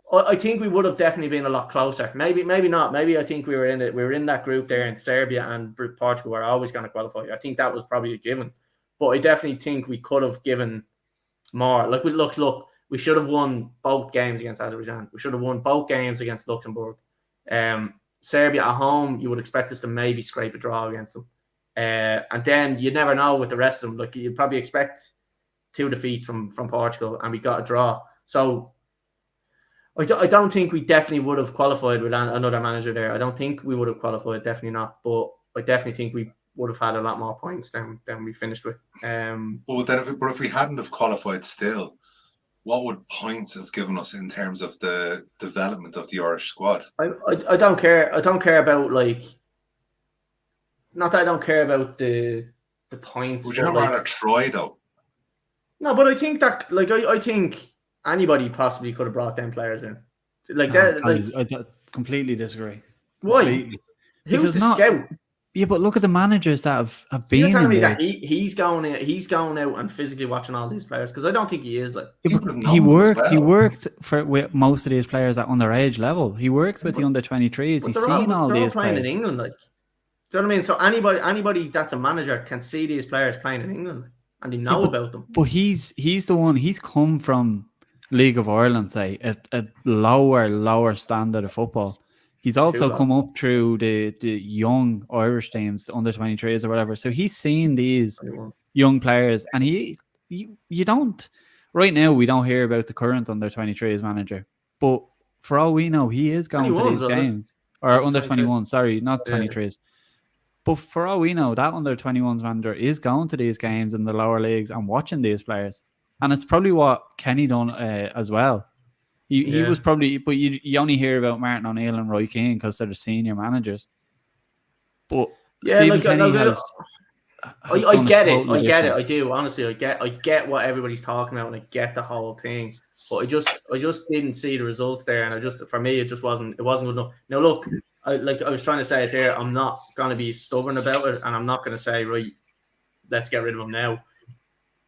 I think we would have definitely been a lot closer. Maybe not. Maybe I think we were in that group there, and Serbia and Portugal were always going to qualify. I think that was probably a given, but I definitely think we could have given more. Like, look, we should have won both games against Azerbaijan. We should have won both games against Luxembourg. Serbia at home, you would expect us to maybe scrape a draw against them, and then you never know with the rest of them. Like, you'd probably expect 2 defeats from Portugal, and we got a draw. So I don't think we definitely would have qualified with another manager there. I don't think we would have qualified, definitely not. But I definitely think we would have had a lot more points than we finished with. But then, if we hadn't have qualified still, what would points have given us in terms of the development of the Irish squad? I don't care. I don't care about, like, not that I don't care about the points. Would you not rather try though? No, but I think that, like, I think anybody possibly could have brought them players in. Like that, I completely disagree. Why? Completely. Who's the scout? Yeah, but look at the managers that have been. You're telling me there. that he's going out and physically watching all these players, because I don't think he is. Like, he worked with most of these players at underage level. He worked with the under-23s. He's seen all these playing players in England. Like, do you know what I mean? So anybody that's a manager can see these players playing in England, and they know about them. But he's the one. He's come from League of Ireland, say a lower standard of football. He's also come up through the young Irish teams, under 23s or whatever. So he's seen these young players, and you don't right now. We don't hear about the current under 23s manager, but for all we know, he is going to these games or under 21. Sorry, not 23s. But for all we know, that under 21s manager is going to these games in the lower leagues and watching these players. And it's probably what Kenny done as well. He was probably, but you only hear about Martin O'Neill and Roy Keane because they're the senior managers. But Stephen Kenny has I get it. I get it. I do. Honestly, I get what everybody's talking about, and I get the whole thing. But I just didn't see the results there, and for me, it wasn't good enough. Now, look, I was trying to say it there. I'm not going to be stubborn about it, and I'm not going to say, right, let's get rid of him now.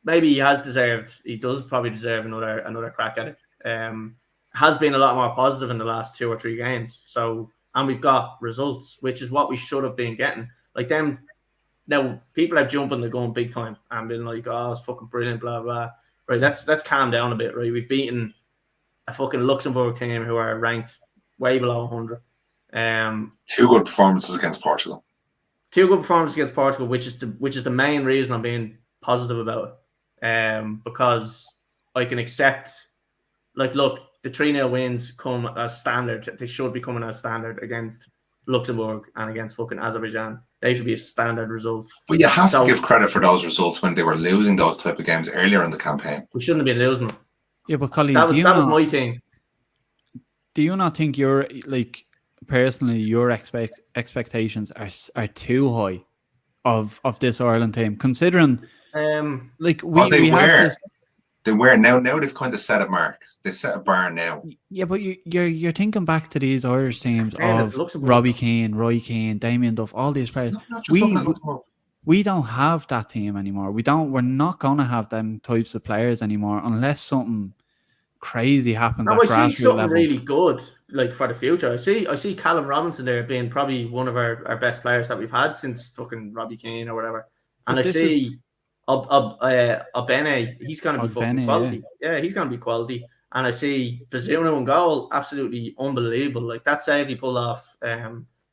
Maybe he does probably deserve another crack at it. Has been a lot more positive in the last 2 or 3 games. So, and we've got results, which is what we should have been getting. Like them, now people are jumping the gun big time and being like, "Oh, it's fucking brilliant," blah blah. Right? Let's calm down a bit, right? We've beaten a fucking Luxembourg team who are ranked way below 100. 2 good performances against Portugal. 2 good performances against Portugal, which is the main reason I'm being positive about it. Because I can accept, like, look, the 3-0 wins come as standard. They should be coming as standard against Luxembourg and against fucking Azerbaijan. They should be a standard result. But you have to give credit for those results when they were losing those type of games earlier in the campaign. We shouldn't have been losing them. Yeah, but Colleen, that was my thing. Do you not think your expectations are too high of this Ireland team, considering we have this. They were now they've kind of set a mark. They've set a bar now. Yeah, but you're thinking back to these Irish teams of Robbie Keane, Roy Keane, Damien Duff, all these players. We don't have that team anymore. We're not gonna have them types of players anymore unless something crazy happens. No, I see something really good, like, for the future. I see Callum Robinson there being probably one of our best players that we've had since fucking Robbie Keane or whatever. And I see Obene, he's going to be fucking quality. Yeah, he's going to be quality. And I see Bazunu in goal, absolutely unbelievable. Like, that save he pulled off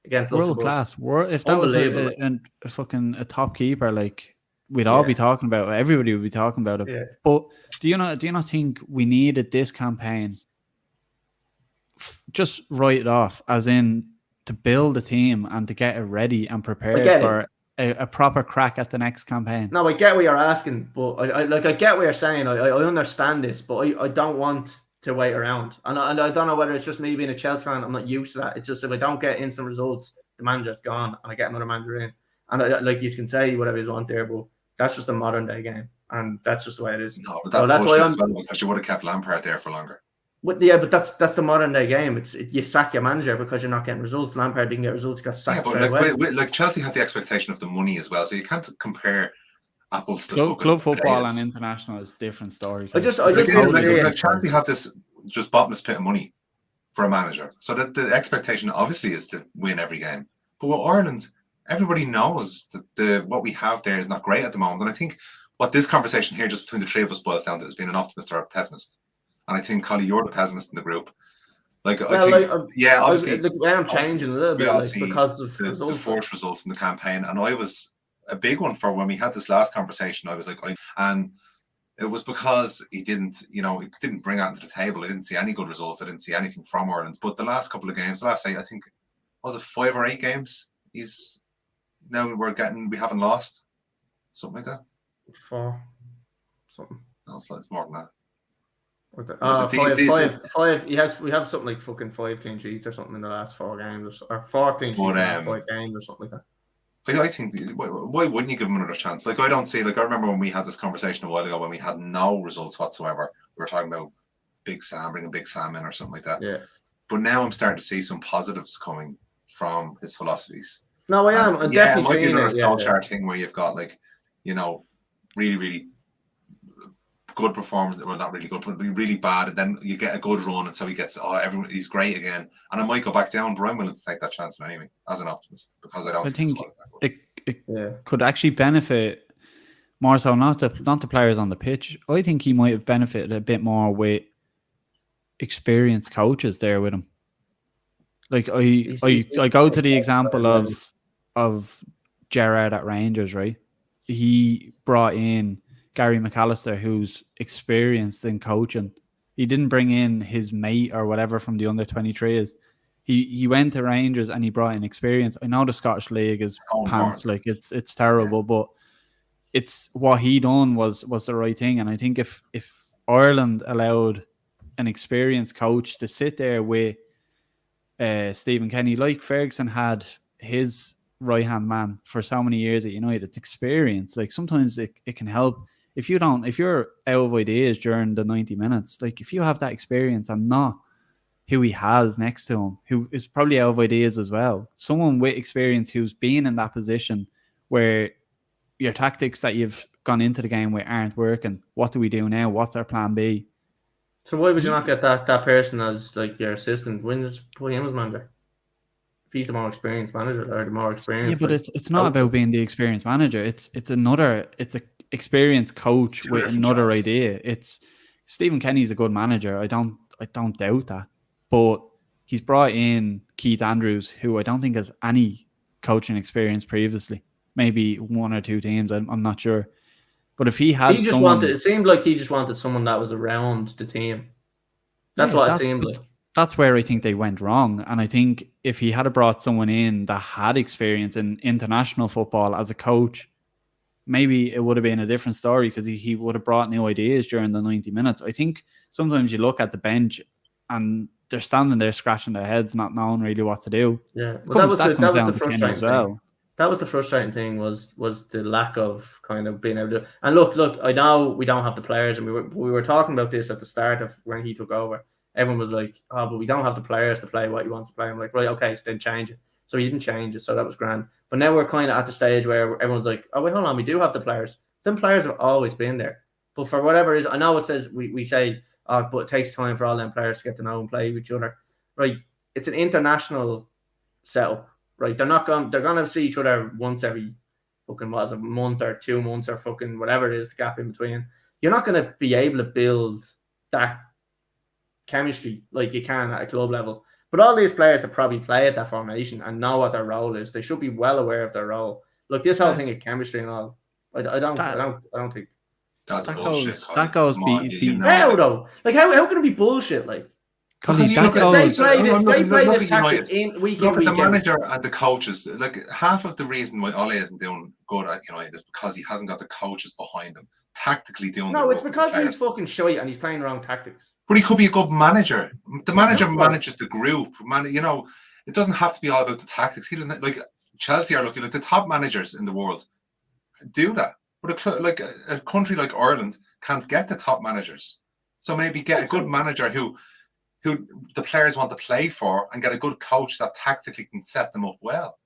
against world class. If that was a fucking top keeper, like, we'd all be talking about it. Everybody would be talking about it. Yeah. But do you not think we needed this campaign? Just write it off, as in to build a team and to get it ready and prepared for a proper crack at the next campaign. No, I get what you're asking, but I get what you're saying. I understand this, but I don't want to wait around. And I don't know whether it's just me being a Chelsea fan. I'm not used to that. It's just, if I don't get instant results, the manager's gone and I get another manager in. And like, you can say whatever you want there, but that's just a modern day game, and that's just the way it is. No, but that's why because you would have kept Lampard there for longer. but that's the modern day game. You sack your manager because you're not getting results. Lampard didn't get results, got sacked but straight away. like Chelsea had the expectation of the money as well, so you can't compare apples to Club football potatoes. and international is a different story. I just like didn't Chelsea have this just bottomless pit of money for a manager, so that the expectation obviously is to win every game. But with Ireland, everybody knows that what we have there is not great at the moment, and I think what this conversation here, just between the three of us, boils down to is being an optimist or a pessimist. And I think, Collie, you're the pessimist in the group. Obviously, I'm changing a little bit, because of the forced results in the campaign, and I was a big one for when we had this last conversation. I was like, and it was because he didn't bring out to the table. I didn't see any good results. I didn't see anything from Ireland. But the last couple of games, I think, was it 5 or 8 games? We haven't lost, something like that. 4, something. No, it's more than that. 5. We have something like fucking 5 clean sheets or something in the last 4 games, or 4 clean sheets in the last 5 games or something like that. I think why wouldn't you give him another chance? I don't see. I remember when we had this conversation a while ago when we had no results whatsoever. We were talking about bringing Big Sam in or something like that. Yeah. But now I'm starting to see some positives coming from his philosophies. No, I am. I'm definitely seeing it. It might be another chart thing where you've got really, really good performance, well, not really good, but really bad, and then you get a good run, and so he's great again, and I might go back down, but I'm willing to take that chance anyway as an optimist, because I think it could actually benefit more so not the players on the pitch. I think he might have benefited a bit more with experienced coaches there with him. Like I go to the example of Gerrard at Rangers, right? He brought in Gary McAllister, who's experienced in coaching. He didn't bring in his mate or whatever from the under-23s. He went to Rangers and he brought in experience. I know the Scottish League is pants, like it's terrible, but it's what he done was the right thing. And I think if Ireland allowed an experienced coach to sit there with Stephen Kenny, like Ferguson had his right-hand man for so many years at United, it's experience. Like sometimes it can help. If you're out of ideas during the 90 minutes, like if you have that experience and not who he has next to him, who is probably out of ideas as well, someone with experience who's been in that position where your tactics that you've gone into the game with aren't working. What do we do now? What's our plan B? So why would you not get that person as like your assistant? When just put him as manager? If he's the more experienced manager or the more experienced. Yeah, but it's not about being the experienced manager. It's a experienced coach with another idea. It's Stephen Kenny's a good manager. I don't doubt that. But he's brought in Keith Andrews, who I don't think has any coaching experience previously. Maybe 1 or 2 teams. I'm not sure. But if he had it seemed like he just wanted someone that was around the team. That's what it seemed like. That's where I think they went wrong. And I think if he had brought someone in that had experience in international football as a coach, maybe it would have been a different story, because he would have brought new ideas during the 90 minutes. I think sometimes you look at the bench and they're standing there scratching their heads, not knowing really what to do. Yeah, well, that was the frustrating as well. That was the frustrating thing, was the lack of kind of being able to. And look, I know we don't have the players, and we were talking about this at the start of when he took over. Everyone was like, "Oh, but we don't have the players to play what he wants to play." I'm like, right, okay, so then change it. So he didn't change it, so that was grand. But now we're kind of at the stage where everyone's like, "Oh, wait, hold on, we do have the players." Them players have always been there, but for whatever reason, I know it says we say, "Oh, but it takes time for all them players to get to know and play with each other." Right? It's an international setup. Right, they're gonna see each other once every fucking a month or 2 months or fucking whatever it is, the gap in between. You're not gonna be able to build that chemistry like you can at a club level. But all these players have probably played that formation and know what their role is. They should be well aware of their role. Look, this whole thing of chemistry and all, I don't think that's bullshit. That goes how though? Like how can it be bullshit? Like. They play this tactic in week in, week the out. manager and the coaches. Like half of the reason why Ole isn't doing good at United is because he hasn't got the coaches behind him tactically doing. No, it's because he's fucking shite and he's playing wrong tactics. But he could be a good manager. The manager manages the group. It doesn't have to be all about the tactics. He doesn't like Chelsea are looking like the top managers in the world do that. But a country like Ireland can't get the top managers. So maybe get a good manager who who the players want to play for and get a good coach that tactically can set them up well.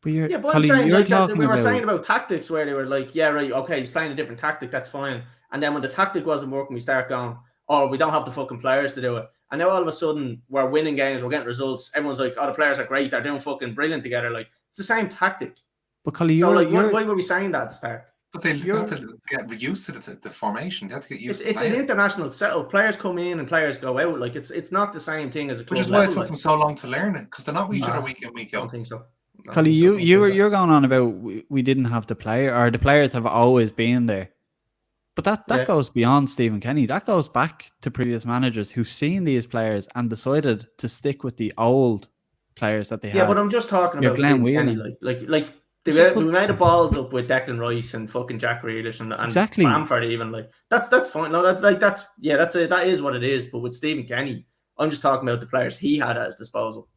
But but I'm Colin, saying you're like that, talking we were about saying about tactics where they were like, yeah, right, okay, he's playing a different tactic, that's fine. And then when the tactic wasn't working, we start going, oh, we don't have the fucking players to do it. And now all of a sudden we're winning games, we're getting results. Everyone's like, oh, the players are great, they're doing fucking brilliant together. Like, it's the same tactic. But Colin, so like, why were we saying that at the start? But they have to get used to the formation. They have to get used to it's an international setup. Players come in and players go out. Like it's not the same thing as a club. Which is why it took them so long to learn it, because they're not with each other week in, week out. I don't think so. Colin, you're going on about we didn't have the player, or the players have always been there. But that goes beyond Stephen Kenny. That goes back to previous managers who've seen these players and decided to stick with the old players that they had. Yeah, but I'm just talking about Stephen Kenny. Like we made the balls up with Declan Rice and fucking Jack Grealish and exactly. Bamford even. Like that's fine. No, that is what it is. But with Stephen Kenny, I'm just talking about the players he had at his disposal.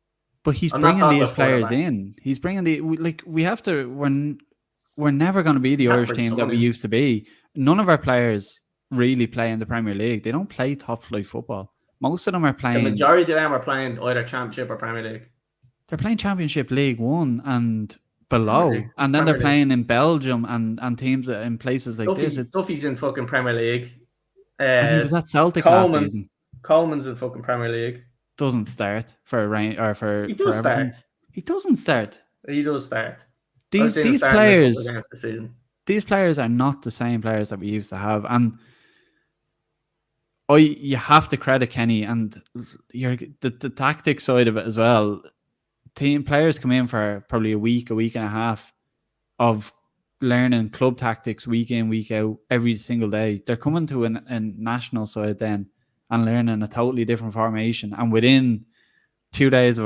But he's bringing these players in. He's bringing we have to. We're never going to be the Irish team that we used to be. None of our players really play in the Premier League. They don't play top flight football. Most of them are playing. The majority of them are playing either Championship or Premier League. They're playing Championship, League One, and below, and then they're playing in Belgium and teams in places like this. Duffy's in fucking Premier League. And he was at Celtic last season. Coleman's in fucking Premier League. Doesn't start for rain or for. He does start. He doesn't start. He does start. These players are not the same players that we used to have, and you have to credit Kenny and the tactic side of it as well. Team players come in for probably a week and a half of learning club tactics week in, week out, every single day. They're coming to a national side then and learning a totally different formation. And within 2 days of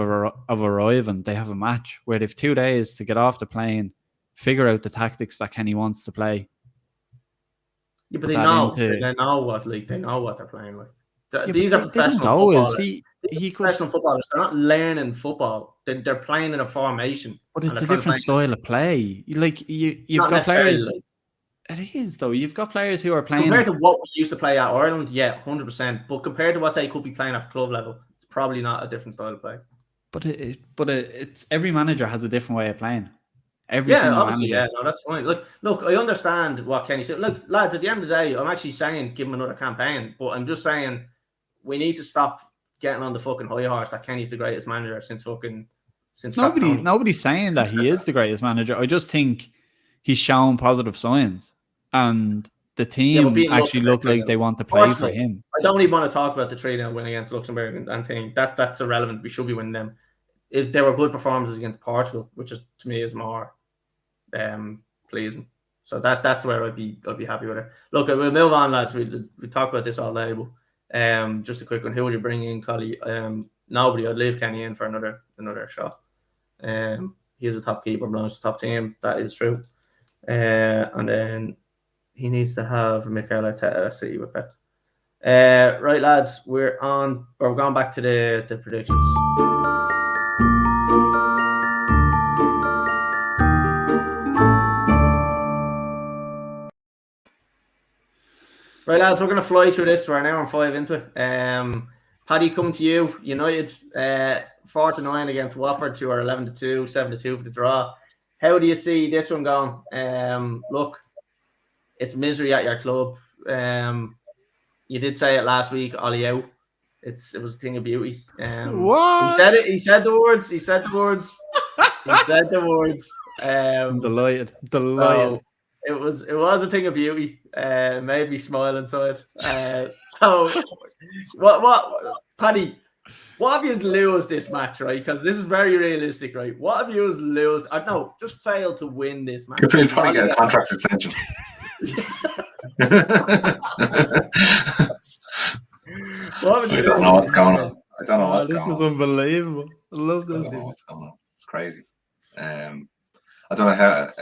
arriving, they have a match where they've 2 days to get off the plane, figure out the tactics that Kenny wants to play. Yeah, but they know what they're playing like. These are professional footballers. Professional footballers. They're not learning football. They're playing in a formation. But it's a different style of play. Like you've got players. It is though. You've got players who are playing compared to what we used to play at Ireland. Yeah, 100%. But compared to what they could be playing at club level, it's probably not a different style of play. But it's every manager has a different way of playing. Every single obviously, manager. no, that's fine. Look, I understand what Kenny said. Look, lads, at the end of the day, I'm actually saying give him another campaign, but I'm just saying we need to stop getting on the fucking high horse that Kenny's the greatest manager since nobody's saying that he is the greatest manager. I just think he's shown positive signs, and the team actually look like they want to play for him. I don't even want to talk about the 3-0 win against Luxembourg and thing. That's irrelevant. We should be winning them. If there were good performances against Portugal, which is to me is more pleasing. So that's where I'd be happy with it. Look, we'll move on, lads. We talk about this all day, but just a quick one. Who would you bring in, Collie? Nobody. I'd leave Kenny in for another shot. He's a top keeper, belongs to the top team. That is true. And then he needs to have Mikel Arteta at City with Pep. Right, lads, we're going back to the predictions. Right, lads, we're going to fly through this. We're an hour and 5 into it. Paddy, coming to you. United 4-9 against Watford to our 11-2, 7-2 for the draw. How do you see this one going? Look, it's misery at your club. You did say it last week, Ollie out. It was a thing of beauty. What? He said it. He said the words. I'm delighted. So it was a thing of beauty. Made me smile inside. So what Paddy? What have you lose this match, right? Because this is very realistic, right? What have you lose? I know, just fail to win this match. You'll probably get a contract extension. I don't know what's going on. This is unbelievable. I love this. I don't know what's going on. It's crazy. I don't know how.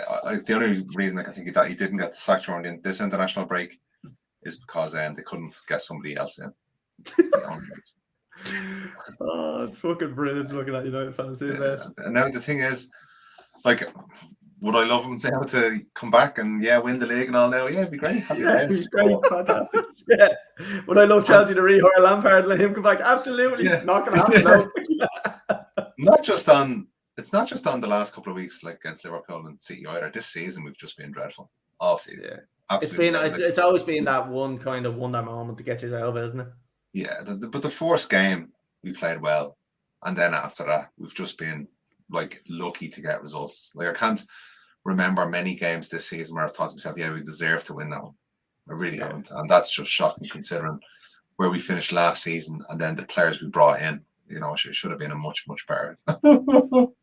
The only reason I can think that he didn't get the sack during this international break is because they couldn't get somebody else in. That's the only reason. Oh, it's fucking brilliant looking at United fans. And now the thing is, like, would I love him now to come back and win the league and all now? Yeah, it'd be great. Happy Yeah, days. he's great, fantastic. Yeah, would I love Chelsea to rehire Lampard and let him come back? Absolutely, Yeah. not going to happen. No. It's not just on the last couple of weeks, like against Liverpool and City either. This season we've just been dreadful all season. Yeah, Absolutely. it's always been that one kind of wonder moment to get you out of it, isn't it? Yeah, but the first game we played well, and then after that we've just been like lucky to get results. Like I can't remember many games this season where I've thought to myself, yeah, we deserve to win that one. I really haven't, and that's just shocking considering where we finished last season and then the players we brought in. You know, it should have been a much better. I love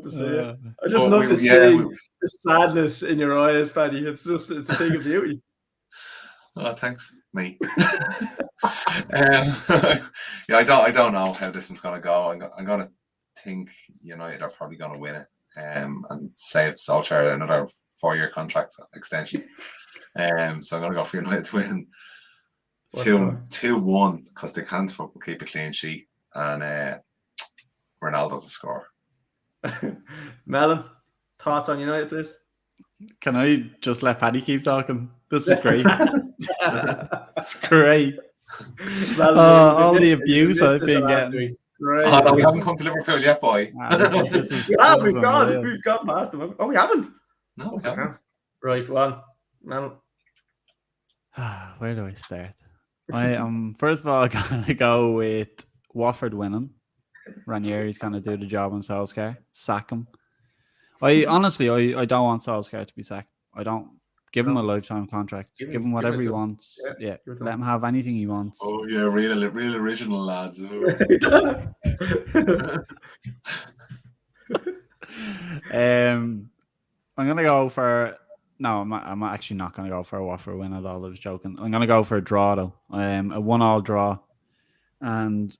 to see it. I just love to see the sadness in your eyes, Paddy. It's a thing of beauty. Oh, thanks, me. I don't know how this one's gonna go. I'm gonna think United are probably gonna win it, and save Solskjaer another 4-year contract extension. So I'm gonna go for United to win 2-1 because they can't keep a clean sheet, and Ronaldo to score. Melon, thoughts on United, please? Can I just let Paddy keep talking? This is great. It's great. All the abuse I've been getting. Oh, no, we haven't come to Liverpool yet, boy. We've gone past them. Oh, we haven't. No, we haven't. Right, well, Melon. Where do I start? I am first of all gonna go with Watford winning. Ranieri's gonna do the job on Solskjaer. Sack him. I honestly don't want Solskjaer to be sacked. I don't. Give him a lifetime contract. Give him whatever he wants. Yeah, let him have anything he wants. Oh yeah, real original lads. I'm gonna go for. No, I'm actually not going to go for a Watford win at all. I was joking. I'm going to go for a draw, though. A 1-1 draw. And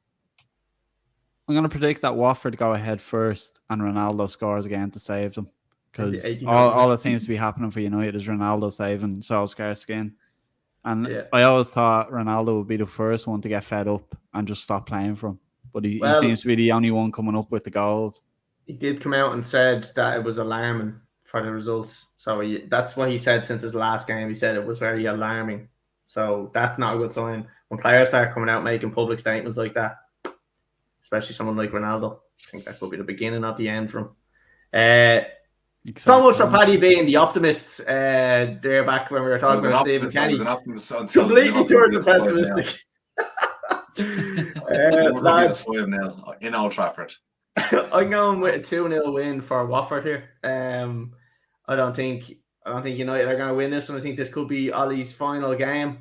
I'm going to predict that Watford go ahead first and Ronaldo scores again to save them. Because all that seems to be happening for United is Ronaldo saving Solskjaer's skin. And I always thought Ronaldo would be the first one to get fed up and just stop playing for him. But he seems to be the only one coming up with the goals. He did come out and said that it was alarming for the results. So that's what he said since his last game. He said it was very alarming. So that's not a good sign. When players start coming out making public statements like that, especially someone like Ronaldo, I think that could be the beginning of the end for him. So much for Paddy being the optimist there back when we were talking about Stephen Kenny. Completely turned to pessimistic. Lads, 5-0 in Old Trafford. I'm going with a 2-0 win for Watford here. I don't think United are going to win this, and I think this could be Ollie's final game.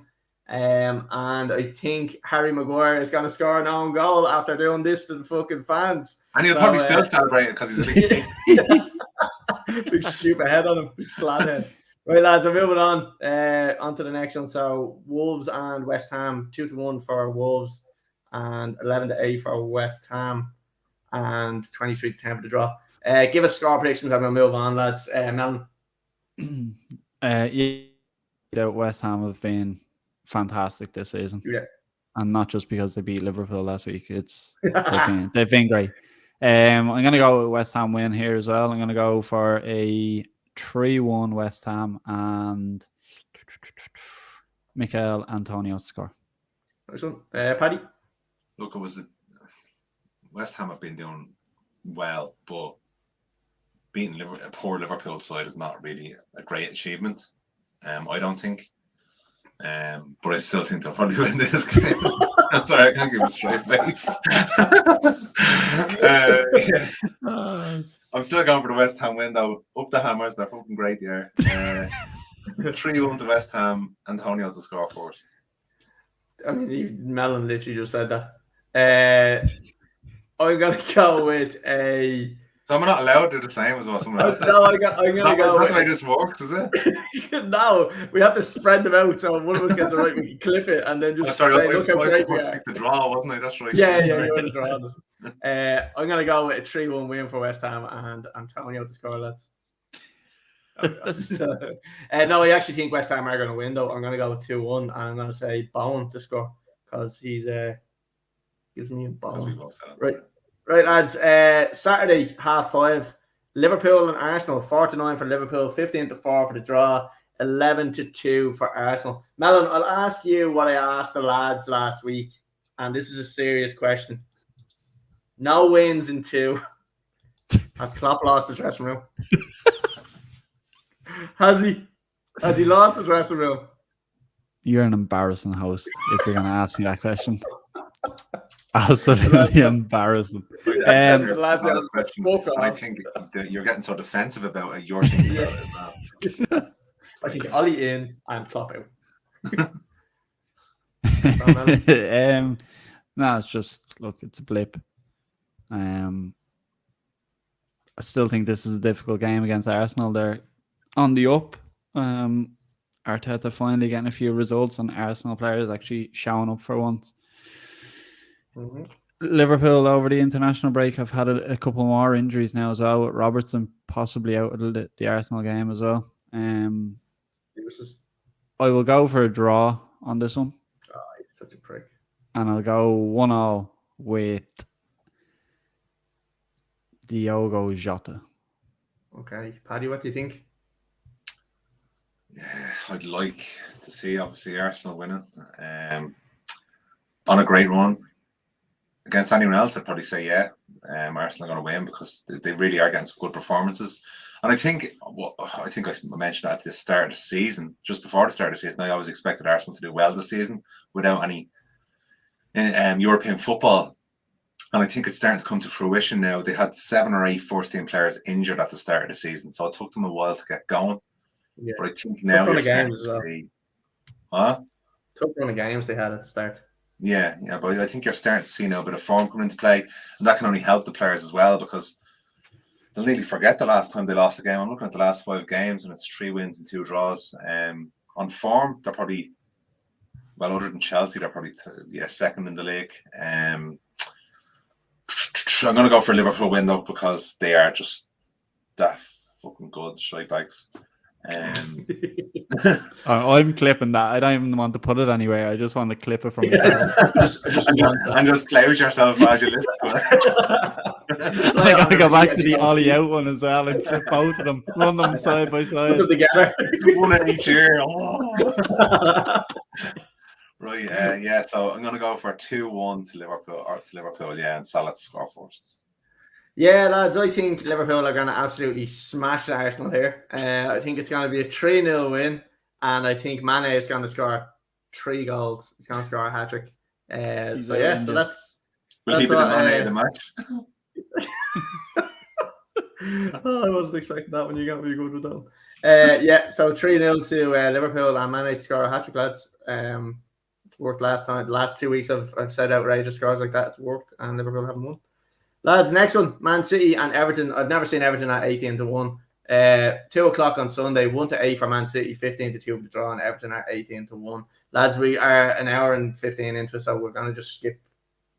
And I think Harry Maguire is going to score an own goal after doing this to the fucking fans. And he'll probably still celebrate it because he's a big team. Big stupid head on him, big slab head. Right, lads, we're moving on. On to the next one. So Wolves and West Ham, 2-1 for Wolves, and 11-8 for West Ham, and 23-10 for the draw. Give us score predictions and we'll move on, lads. Melon. West Ham have been fantastic this season. Yeah. And not just because they beat Liverpool last week. They've been great. I'm going to go with West Ham win here as well. I'm going to go for a 3-1 West Ham and Mikel Antonio score. Nice one. Paddy? Look, West Ham have been doing well, but beating a poor Liverpool side is not really a great achievement. I don't think. But I still think they'll probably win this game. I'm sorry, I can't give a straight face. I'm still going for the West Ham win, though. Up the Hammers, they're fucking great there. 3-1 to West Ham, Antonio to score first. I mean, Melon literally just said that. I'm going to go with a... So I'm not allowed to do the same as what someone else said. No, I'm going to go with... That's the way this works, is it? No, we have to spread them out, so one of us gets it right, we can clip it, and then just say, look how great we are. The draw, wasn't I? That's right. Yeah, you were the draw. I'm going to go with a 3-1 win for West Ham and Antonio to score, lads. No, I actually think West Ham are going to win, though. I'm going to go with 2-1, and I'm going to say Bowen to score, because he's Gives me a Because we bone. both said it. Right, lads. Saturday, 5:30. Liverpool and Arsenal, 4-9 for Liverpool, 15-4 for the draw, 11-2 for Arsenal. Melon, I'll ask you what I asked the lads last week, and this is a serious question. No wins in 2. Has Klopp lost the dressing room? Has he? Has he lost the dressing room? You're an embarrassing host if you're going to ask me that question. Absolutely embarrassing. And I think that you're getting so defensive about it. You're thinking about it as well. I think Ollie in and Klopp out. No, it's just, look, it's a blip. I still think this is a difficult game against Arsenal. They're on the up. Arteta finally getting a few results, and Arsenal players actually showing up for once. Mm-hmm. Liverpool over the international break have had a couple more injuries now as well, with Robertson possibly out of the Arsenal game as well. I will go for a draw on this one. Oh, you're such a prick. And I'll go 1-1 with Diogo Jota. Okay. Paddy, what do you think? Yeah, I'd like to see, obviously, Arsenal winning. On a great run. Against anyone else, I'd probably say, yeah, Arsenal are going to win because they really are getting some good performances. And I think I mentioned at the start of the season, just before the start of the season, I always expected Arsenal to do well this season without any European football. And I think it's starting to come to fruition now. They had 7 or 8 first-team players injured at the start of the season, so it took them a while to get going. Yeah. But I think now you're starting to see... Took run of games they had at the start. Yeah, but I think you're starting to see now a bit of form coming into play, and that can only help the players as well, because they'll nearly forget the last time they lost a game. I'm looking at the last 5 games, and it's 3 wins and 2 draws. On form, they're probably, well, other than Chelsea, they're probably second in the league. I'm going to go for a Liverpool win, though, because they are just that fucking good, shite bags. I'm clipping that. I don't even want to put it anywhere. I just want to clip it from myself. And just play with yourself as you listen to it. I gotta go back to the Ollie out one as well and clip both of them, run them side by side. Put them together. One in each ear. Right, so I'm gonna go for 2-1 to Liverpool, and Salah score first. Yeah, lads, I think Liverpool are going to absolutely smash Arsenal here. I think it's going to be a 3-0 win, and I think Mane is going to score 3 goals. He's going to score a hat-trick. So that's... We'll keep it in Mane in the match. I wasn't expecting that when you got me good with that. So 3-0 to Liverpool, and Mane to score a hat-trick, lads. It's worked last time. The last 2 weeks I've said outrageous scores like that. It's worked, and Liverpool haven't won. Lads, next one, Man City and Everton. I've never seen Everton at 18-1. 2 o'clock on Sunday, 1-8 for Man City, 15-2 for the draw, and Everton at 18-1. Lads, we are an hour and 15 into it, so we're going to just skip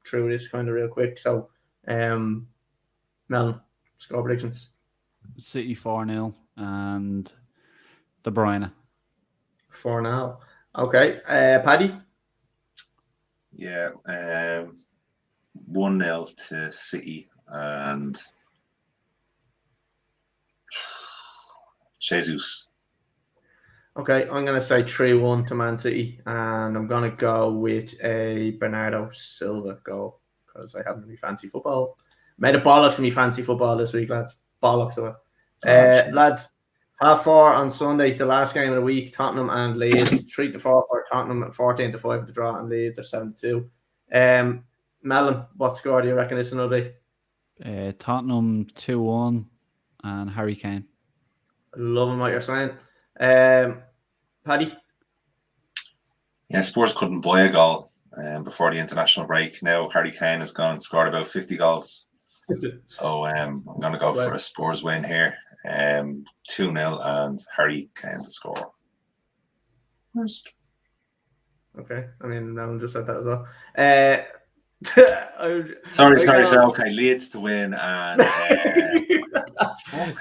through this kind of real quick. So, Melon, score predictions. City 4-0 and De Bruyne. 4-0. Okay. Paddy? Yeah, 1-0 to City and Jesus. Okay, I'm going to say 3-1 to Man City, and I'm going to go with a Bernardo Silva goal because I haven't really fancy football. Made a bollocks of me fancy football this week, lads. Bollocks of it. Lads, 4:30 on Sunday, the last game of the week, Tottenham and Leeds. 3-4 for Tottenham, 14-5 for the draw, and Leeds are 7-2. Melon, what score do you reckon this one will be? Tottenham 2-1 and Harry Kane. Loving what you're saying. Paddy? Yeah, Spurs couldn't buy a goal before the international break. Now Harry Kane has gone and scored about 50 goals. So I'm going to go for a Spurs win here. 2-0 and Harry Kane to score. Okay, I mean, Melon just said that as well. Sorry. Okay, Leeds to win and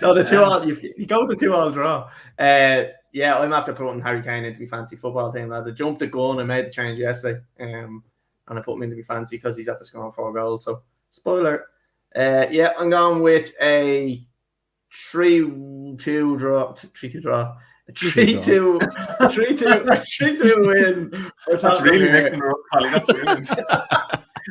no, the 2-2. You go with the 2-2 draw. I'm after putting Harry Kane into my fancy football team, lads. I jumped the gun and made the change yesterday. and I put him into my fancy because he's after scoring 4 goals. So spoiler. Yeah, I'm going with a 3-2 draw. 3-2 draw. A 3-2 win. That's really mixing her up, Collie. That's brilliant.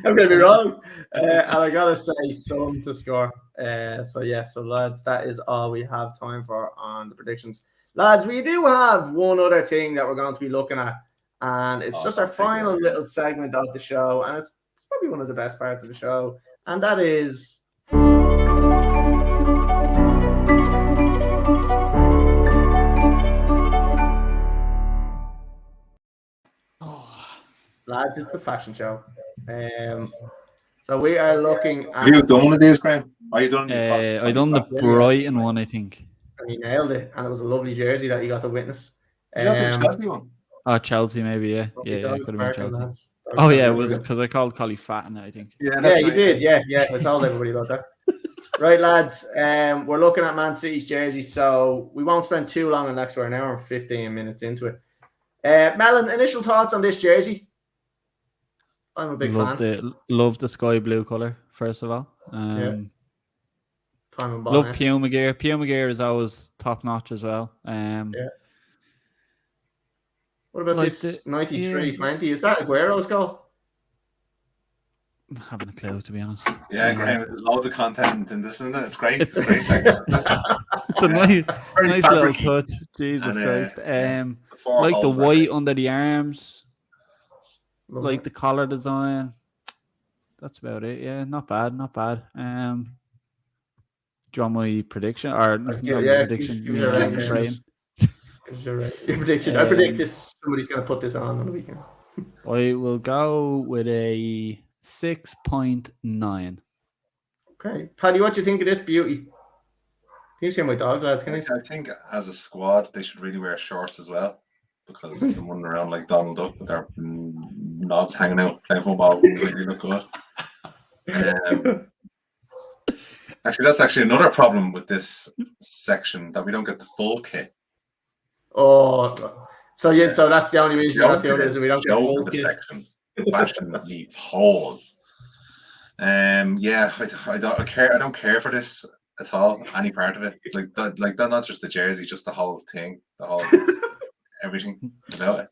I'm gonna be wrong. And I gotta say Son to score. So lads, that is all we have time for on the predictions. Lads, we do have one other thing that we're going to be looking at, and it's just our final little segment of the show, and it's probably one of the best parts of the show, and that is lads, it's the fashion show. So we are looking at. Have you done one of these, Graham? Are you done? I done the Brighton one, I think. And he nailed it, and it was a lovely jersey that you got to witness. Did you not do the Chelsea one? Oh, Chelsea, maybe, yeah. Yeah, could have been Chelsea. It was because I called Collie fat in it, I think. Yeah, you did. Yeah. I told everybody about that. Right, lads. We're looking at Man City's jersey, so we won't spend too long on that. We're an hour and 15 minutes into it. Melon, initial thoughts on this jersey? I'm a big fan. Love the sky blue colour, first of all. Love Puma gear. Puma gear is always top notch as well. What about this 93-20? Is that Aguero's goal? I haven't a clue, to be honest. Yeah, Graham, there's loads of content in this, isn't it? It's great. It's it's a nice little touch. Jesus Christ. Like the white under the arms. Like the collar design. That's about it. Yeah, not bad. Do you want my prediction? Or prediction? Your prediction. I predict this. Somebody's going to put this on the weekend. I will go with a 6.9. Okay, Paddy, what do you think of this beauty? Can you see my dog, lads? Can I think as a squad they should really wear shorts as well, because they're running around like Donald Duck with their knobs hanging out playing football wouldn't really look good. Actually, that's actually another problem with this section, that we don't get the full kit. Oh, so that's the only reason that the others we don't get the full kit. Section. Fashion the whole. I don't care. I don't care for this at all. Any part of it, like that, not just the jersey, just the whole thing, the whole everything about it.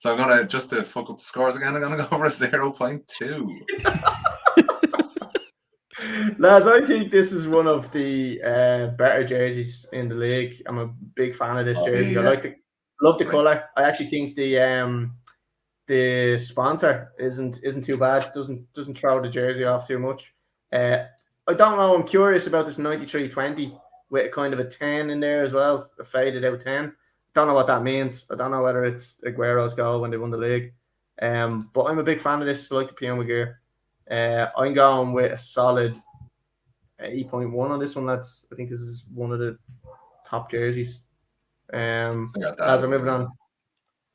So I'm gonna, just to fuck up the scores again, I'm gonna go for a 0.2. Lads, I think this is one of the better jerseys in the league. I'm a big fan of this jersey. Yeah. Love the color. I actually think the sponsor isn't too bad. Doesn't throw the jersey off too much. I don't know. I'm curious about this 93-20 with kind of a 10 in there as well, a faded out 10. Don't know what that means. I don't know whether it's Aguero's goal when they won the league. But I'm a big fan of this. I like the Puma gear. I'm going with a solid 8.1 on this one. I think this is one of the top jerseys. Lads, we're moving on.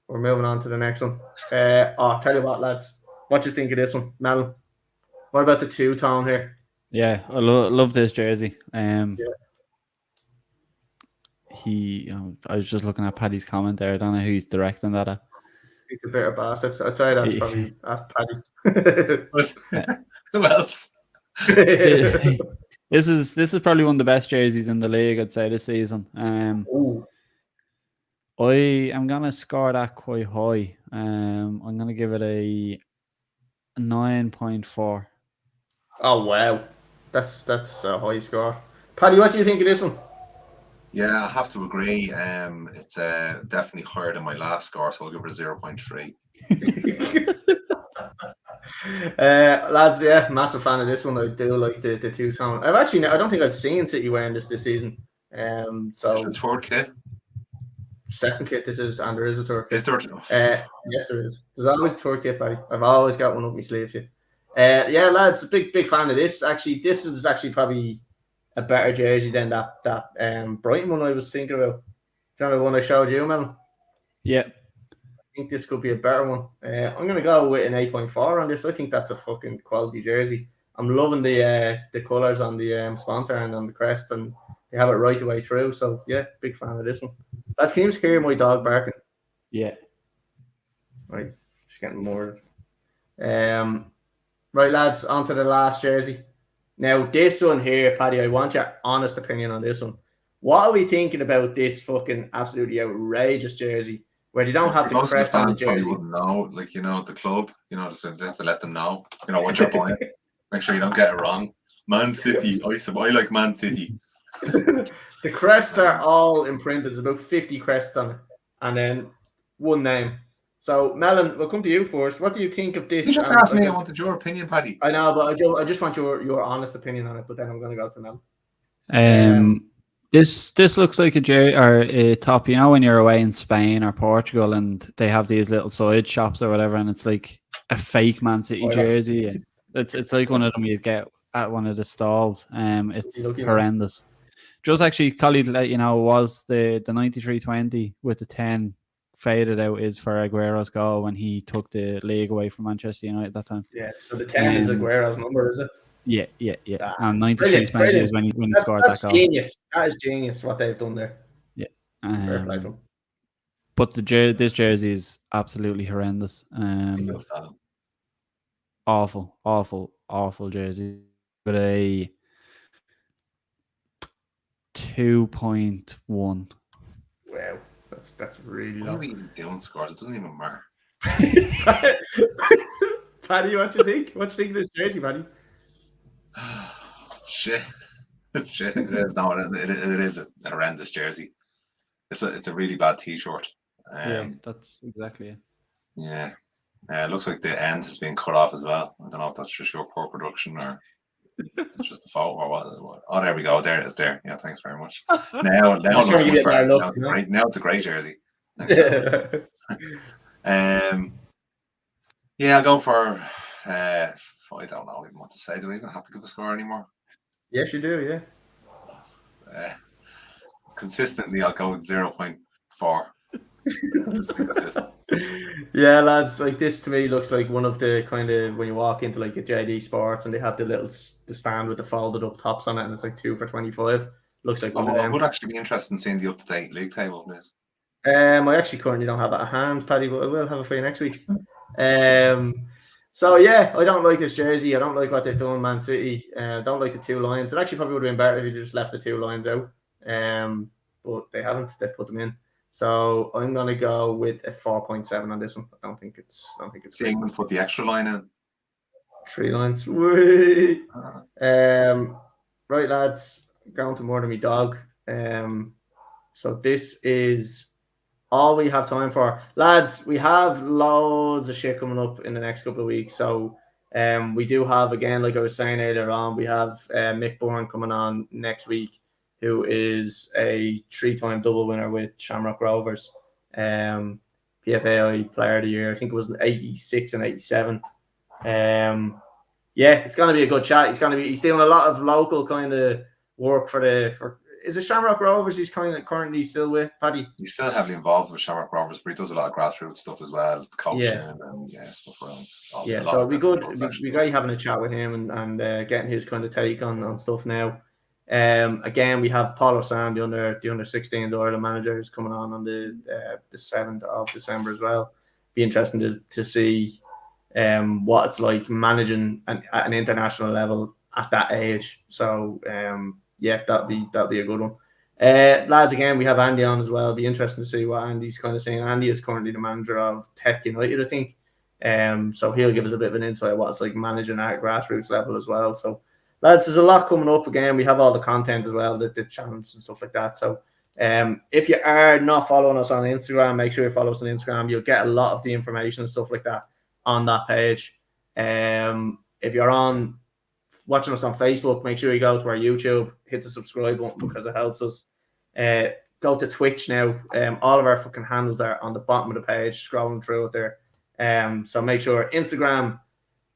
We're moving on to the next one. I'll tell you what, lads. What do you think of this one, Mel? What about the two-tone here? Yeah, I love this jersey. I was just looking at Paddy's comment there. I don't know who he's directing that at. He's a bitter bastard. I'd say that's probably at Paddy. Who else? This is probably one of the best jerseys in the league, I'd say, this season. I am gonna score that quite high. I'm gonna give it a 9.4. Oh wow, that's a high score. Paddy, what do you think of this one? Yeah, I have to agree. It's definitely higher than my last score, so I'll give it a 0.3. Lads, yeah, massive fan of this one. I do like the two-tone. I don't think I've seen City wearing this season. So the third kit. Second kit this is, and there is a third kit. Is there? Yes, there is. There's always a third kit, buddy. I've always got one up my sleeve. Yeah, lads, big fan of this. Actually, this is actually probably a better jersey than that Brighton one I was thinking about. Is that the one I showed you, man? Yeah. I think this could be a better one. I'm gonna go with an 8.4 on this. I think that's a fucking quality jersey. I'm loving the colours on the sponsor and on the crest, and they have it right the way through. So yeah, big fan of this one. Lads, can you just hear my dog barking? Yeah. Right, just getting more Right, lads, on to the last jersey. Now, this one here, Paddy, I want your honest opinion on this one. What are we thinking about this fucking absolutely outrageous jersey where they don't have the Most of the crest on the fans probably jersey? wouldn't know, like, the club, so they have to let them know, what you're buying. Make sure you don't get it wrong. Man City, I like Man City. The crests are all imprinted. There's about 50 crests on it, and then one name. So, Melon, we'll come to you first. What do you think of this? You just asked me, I wanted your opinion, Paddy. I know, but I just want your honest opinion on it, but then I'm going to go to Melon. This looks like a top, when you're away in Spain or Portugal and they have these little side shops or whatever, and it's like a fake Man City jersey. And it's like one of them you'd get at one of the stalls. It's horrendous. Just actually, Collie, to let you know, was the 93-20 with the 10 faded out is for Aguero's goal when he took the league away from Manchester United at that time. Yeah, so the 10 is Aguero's number, is it? Yeah. And 93-20 is when he scored that goal. Genius. That is genius what they've done there. Yeah. But this jersey is absolutely horrendous. Awful jersey. But a 2.1. Wow, that's really low. What are we even doing scores? It doesn't even matter. Paddy, what do you think? What do you think of this jersey, Paddy? It's shit. It's shit. It is. No, it is a horrendous jersey. It's a really bad T-shirt. Yeah, that's exactly it. Yeah. It looks like the end has been cut off as well. I don't know if that's just your poor production or it's just a photo or what. Oh, there we go. There it is. There. Yeah, thanks very much. Now it looks much better. Now it's a great jersey. Yeah, I'll go for. I don't know even what to say. Do we even have to give a score anymore? Yes, you do. Yeah. Consistently, I'll go with 0.4. Yeah, lads, like this to me looks like one of the kind of when you walk into like a JD Sports and they have the stand with the folded up tops on it and it's like 2 for 25. Looks like one of them. I would actually be interested in seeing the up-to-date league table of this. I actually currently don't have it at hand, Paddy, but I will have it for you next week. So yeah, I don't like this jersey. I don't like what they've done, Man City. Don't like the 2 lines. It actually probably would have been better if you just left the 2 lines out. But they haven't. They've put them in. So I'm gonna go with a 4.7 on this one. I don't think it's. England put the extra line in. 3 lines. Right, lads. Going to more than me dog. So this is all we have time for, lads. We have loads of shit coming up in the next couple of weeks. So we do have, again, like I was saying earlier on, we have Mick Bourne coming on next week, who is a 3-time double winner with Shamrock Rovers, PFAI Player of the Year. I think it was 86 and 87. Yeah, it's going to be a good chat. He's doing a lot of local kind of work for is it Shamrock Rovers he's currently still with, Paddy? He's still heavily involved with Shamrock Rovers, but he does a lot of grassroots stuff as well, coaching and stuff around. So it'd be good. It'd be great having a chat with him and getting his kind of take on stuff now. Again, we have Paulo Sam, the under 16s Ireland manager, who's coming on the 7th of December as well. Be interesting to see what it's like managing at an international level at that age. So yeah, that'll be a good one. Lads, again, we have Andy on as well. It'll be interesting to see what Andy's kind of saying. Andy is currently the manager of Tech United, I think. So he'll give us a bit of an insight what it's like managing at grassroots level as well. So lads, there's a lot coming up. Again, we have all the content as well, the channels and stuff like that. So if you are not following us on Instagram, make sure you follow us on Instagram. You'll get a lot of the information and stuff like that on that page. If you're watching us on Facebook, make sure you go to our YouTube, hit the subscribe button because it helps us. Go to Twitch now. All of our fucking handles are on the bottom of the page, scrolling through it there. So make sure Instagram,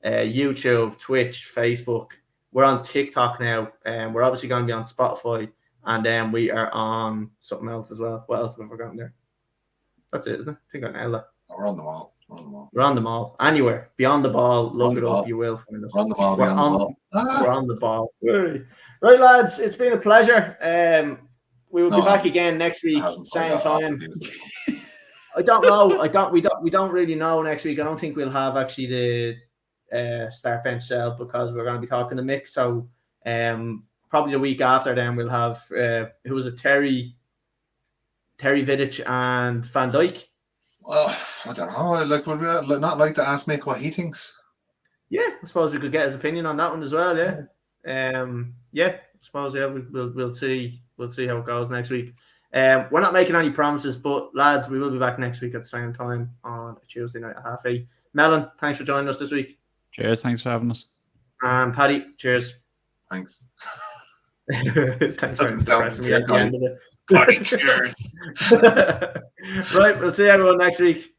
YouTube, Twitch, Facebook. We're on TikTok now. We're obviously going to be on Spotify, and then we are on something else as well. What else have I forgotten there? That's it, isn't it? I think I nailed that. We're on them all. We're on them all. Anywhere beyond the ball, look it up. You will find us. We're on the ball. We're on the ball. Right, lads. It's been a pleasure. We will be back again next week, same time. I don't know. We don't really know next week. I don't think we'll have actually start bench sell because we're going to be talking to Mick. So probably the week after, then we'll have who was it? Terry Vidic and Van Dijk. Well, I don't know. Like, would we not like to ask Mick what he thinks? Yeah, I suppose we could get his opinion on that one as well. Yeah, I suppose we'll see how it goes next week. We're not making any promises, but lads, we will be back next week at the same time on a Tuesday night at 8:30. Melon, thanks for joining us this week. Cheers, thanks for having us. And Paddy, cheers. Thanks. Thanks for pressing me at the end of it. Paddy, cheers. Right, we'll see everyone next week.